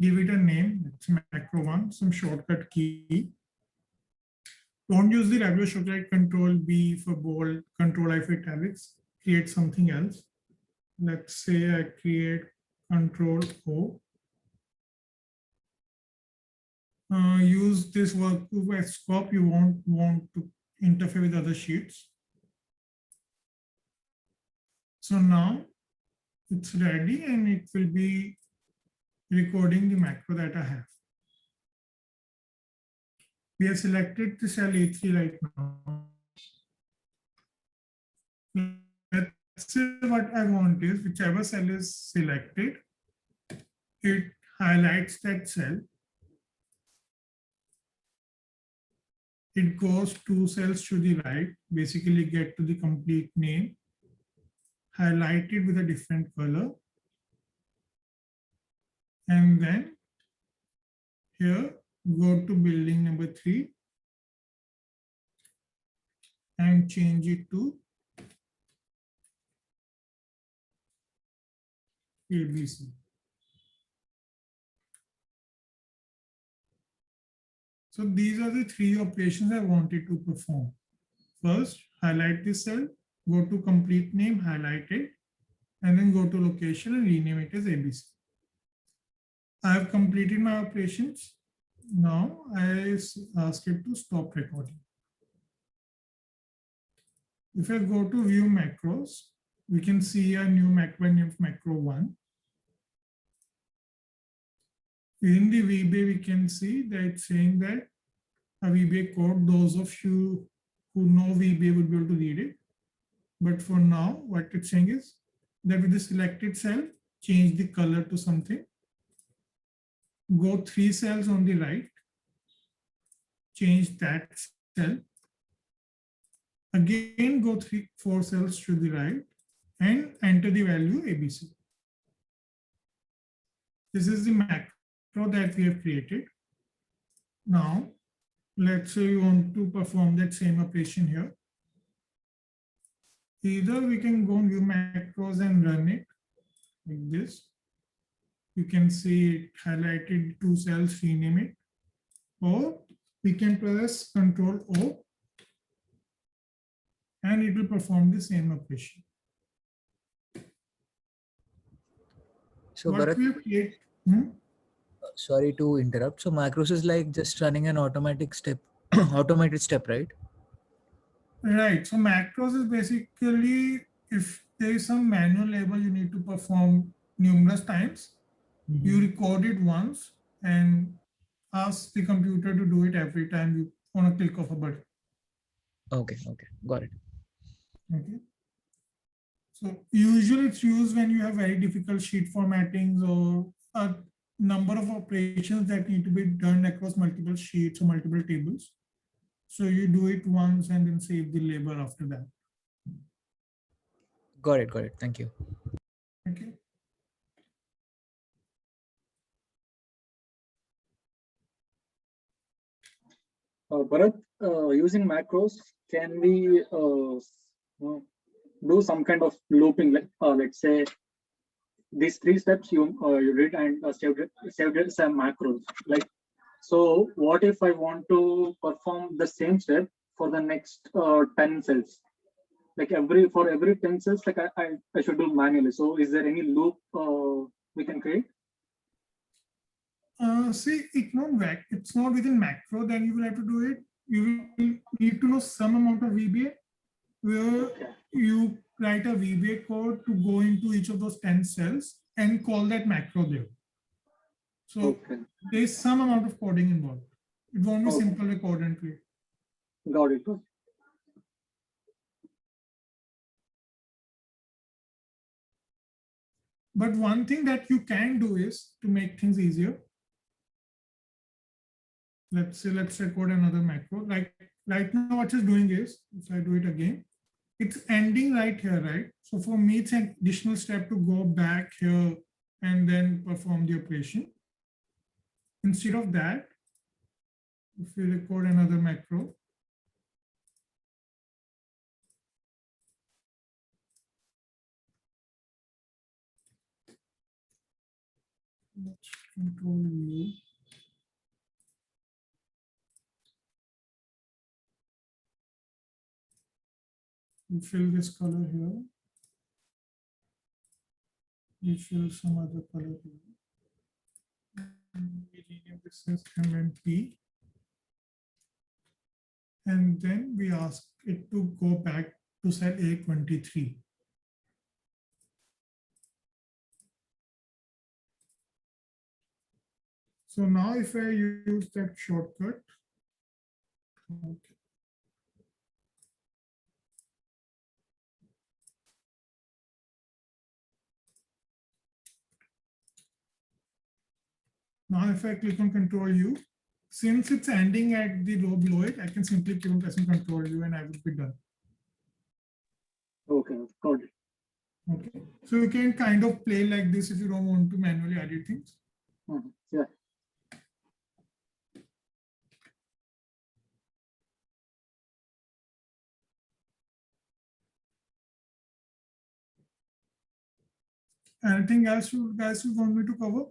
Give it a name. It's macro one, some shortcut key. Don't use the regular shortcut Control B for bold, Control I for italics. Create something else. Let's say I create Control O. Use this workgroup as scope. You won't want to interfere with other sheets. So now it's ready and it will be recording the macro that I have. We have selected the cell A3 right now. Let's say what I want is whichever cell is selected, it highlights that cell. It goes 2 cells to the right, basically get to the complete name, highlight it with a different color. And then here, go to building number 3 and change it to ABC. So these are the 3 operations I wanted to perform. First, highlight this cell, go to complete name, highlight it, and then go to location and rename it as ABC. I have completed my operations. Now I ask it to stop recording. If I go to view macros, we can see a new macro named macro 1. In the VBA, we can see that it's saying that a VBA code, those of you who know VBA would be able to read it. But for now, what it's saying is that with the selected cell, change the color to something. Go 3 cells on the right, change that cell. Again, go 4 cells to the right and enter the value ABC. This is the macro that we have created. Now, let's say you want to perform that same operation here. Either we can go view macros and run it like this. You can see it highlighted 2 cells, rename it. Or we can press Ctrl O and it will perform the same operation. So What Bharat, we have created, sorry to interrupt. So macros is like just running an automatic step, automated step, right? right. So macros is basically if there is some manual label you need to perform numerous times, you record it once and ask the computer to do it every time you want to click of a button. Okay, got it. Okay. So usually it's used when you have very difficult sheet formattings or a number of operations that need to be done across multiple sheets or multiple tables. So you do it once and then save the label after that. Got it. Thank you. Okay. Bharat, using macros, can we do some kind of looping? Like, let's say these 3 steps you read and saved it as a macros. Like, so what if I want to perform the same step for the next 10 cells? Like for every 10 cells, like I should do manually. So is there any loop we can create? See, it's not within macro, then you will have to do it. You will need to know some amount of VBA where you write a VBA code to go into each of those 10 cells and call that macro there. So there is some amount of coding involved. It won't be simple record and create. Got it. But one thing that you can do is to make things easier. Let's record another macro. Like right now, what it's doing is, if I do it again, it's ending right here, right? So for me, it's an additional step to go back here and then perform the operation. Instead of that, if we record another macro, let's control U. We fill this color here. We fill some other color here. We rename this as MMP. And then we ask it to go back to cell A23. So now if I use that shortcut, okay. Now if I click on Control U, since it's ending at the row below it, I can simply keep on pressing Control U and I will be done. Okay, got it. Okay, so you can kind of play like this if you don't want to manually edit things. Yeah. Anything else you guys want me to cover?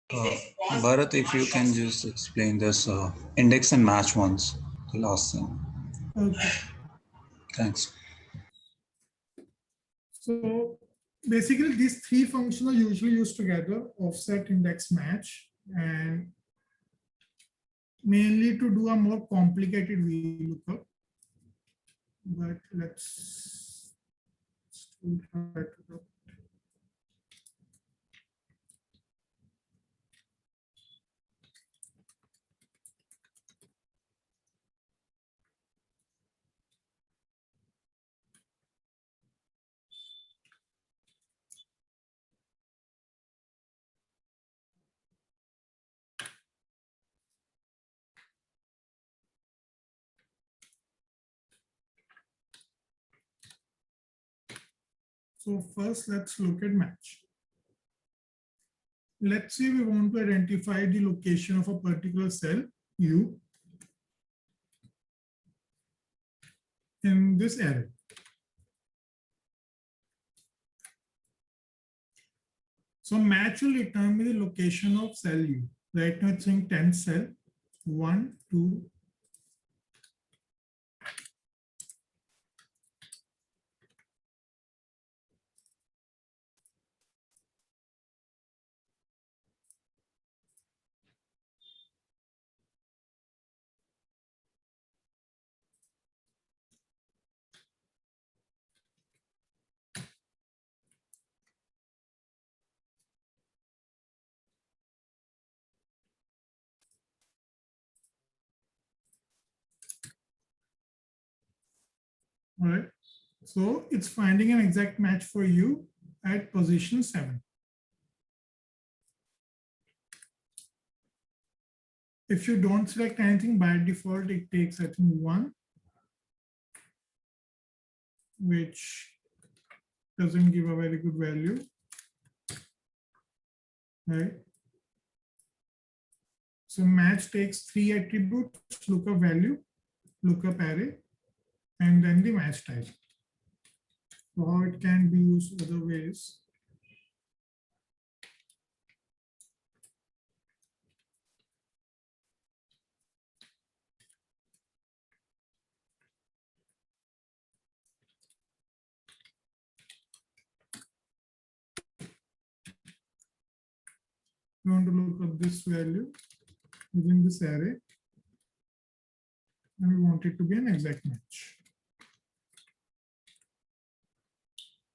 Bharat, if you can just explain this index and match once, the last thing. Okay. Thanks. So basically these 3 functions are usually used together, offset, index, match, and mainly to do a more complicated VLOOKUP. But let's still try to do. So first let's look at match. let's say we want to identify the location of a particular cell U in this array. So match will return me the location of cell U. Right now it's saying 10th cell, 1, 2. All right. So it's finding an exact match for you at position 7. If you don't select anything by default, it takes, I think, 1, which doesn't give a very good value, right? So match takes 3 attributes: lookup value, lookup array, and then the match type. So how it can be used other ways. We want to look up this value within this array, and we want it to be an exact match.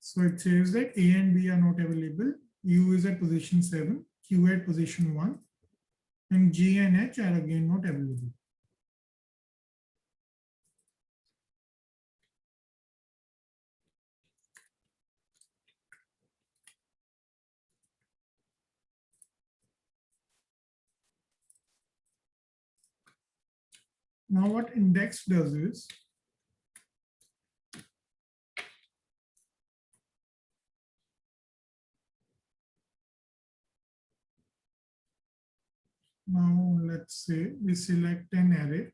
So it says that A and B are not available. U is at position 7, Q at position 1, and G and H are again not available. Now what index does is, now let's say we select an array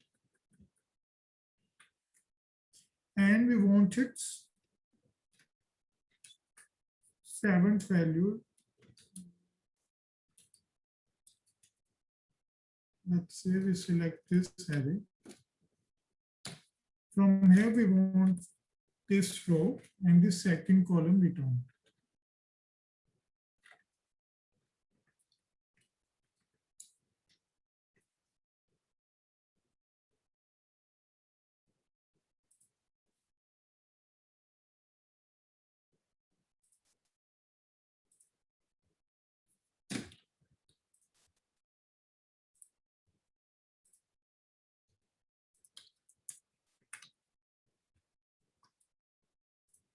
and we want its 7th value. Let's say we select this array. From here we want this row and this second column returned.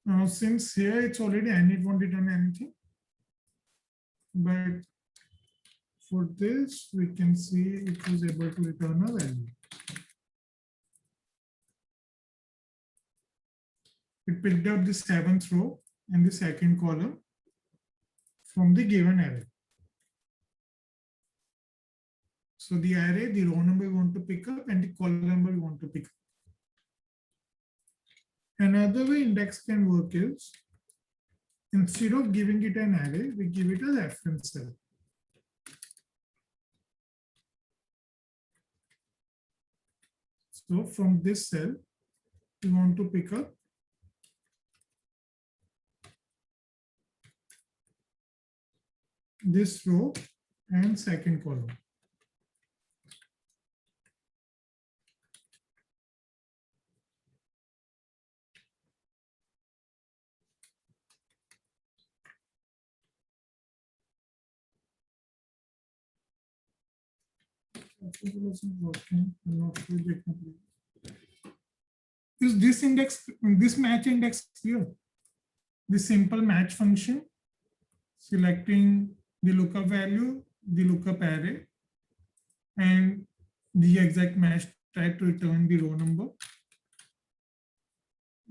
Now, since here it's already and it won't return anything, but for this we can see it was able to return a value. It picked up the 7th row and the second column from the given array. So the array, the row number we want to pick up and the column number we want to pick up. Another way index can work is, instead of giving it an array, we give it a reference cell. So from this cell, we want to pick up this row and second column. Is this index, this match index clear? The simple match function, selecting the lookup value, the lookup array, and the exact match type to return the row number.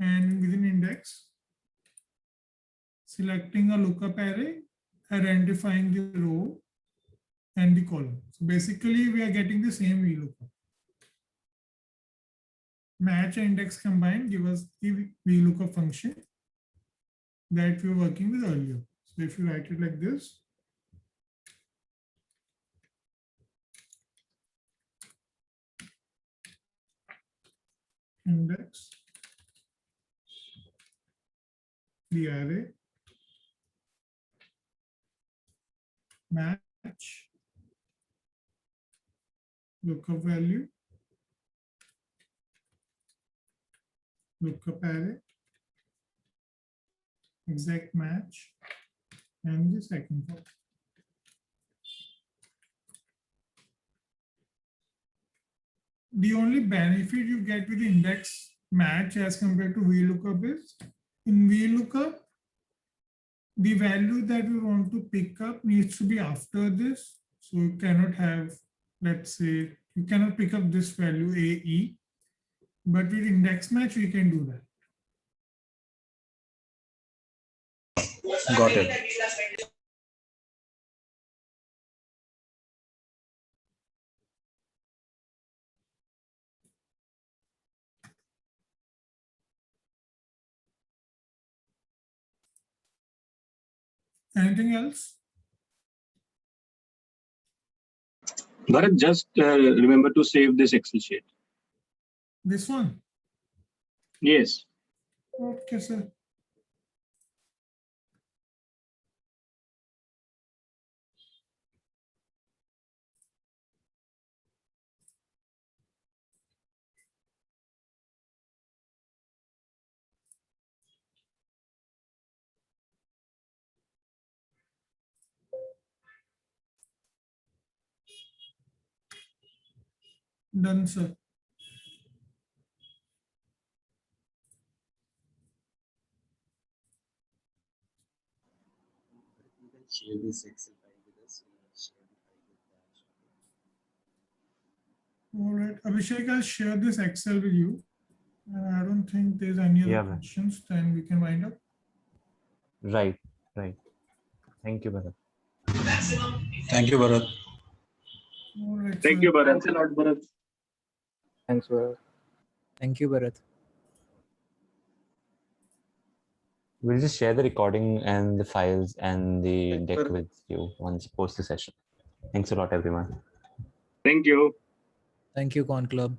And within index, selecting a lookup array, identifying the row and the column. So basically we are getting the same VLOOKUp. Match and index combined give us the VLOOKUP function that we were working with earlier. So if you write it like this, index, the array, match, lookup value, lookup array, exact match, and the second part. The only benefit you get with the index match as compared to VLOOKUP is in VLOOKUp, the value that we want to pick up needs to be after this. So you cannot have, let's say, you cannot pick up this value AE, but with index match, we can do that. Got it. Anything else? Bharat, just remember to save this Excel sheet. This one? Yes. Okay, sir. Done, sir. You can share this Excel file with us. We'll share the file with that. All right, Abhishek, I'll share this Excel with you. And I don't think there's any other Yeah, man. questions, then we can wind up. Right. Thank you, Bharat. Thank you, Bharat. All right, Thank sir. you, Bharat. Thanks a lot, Bharat. Thanks, Bharat. Thank you, Bharat. We'll just share the recording and the files and the Thanks, deck Bharat. with you once post the session. Thanks a lot, everyone. Thank you. Thank you, ConClub.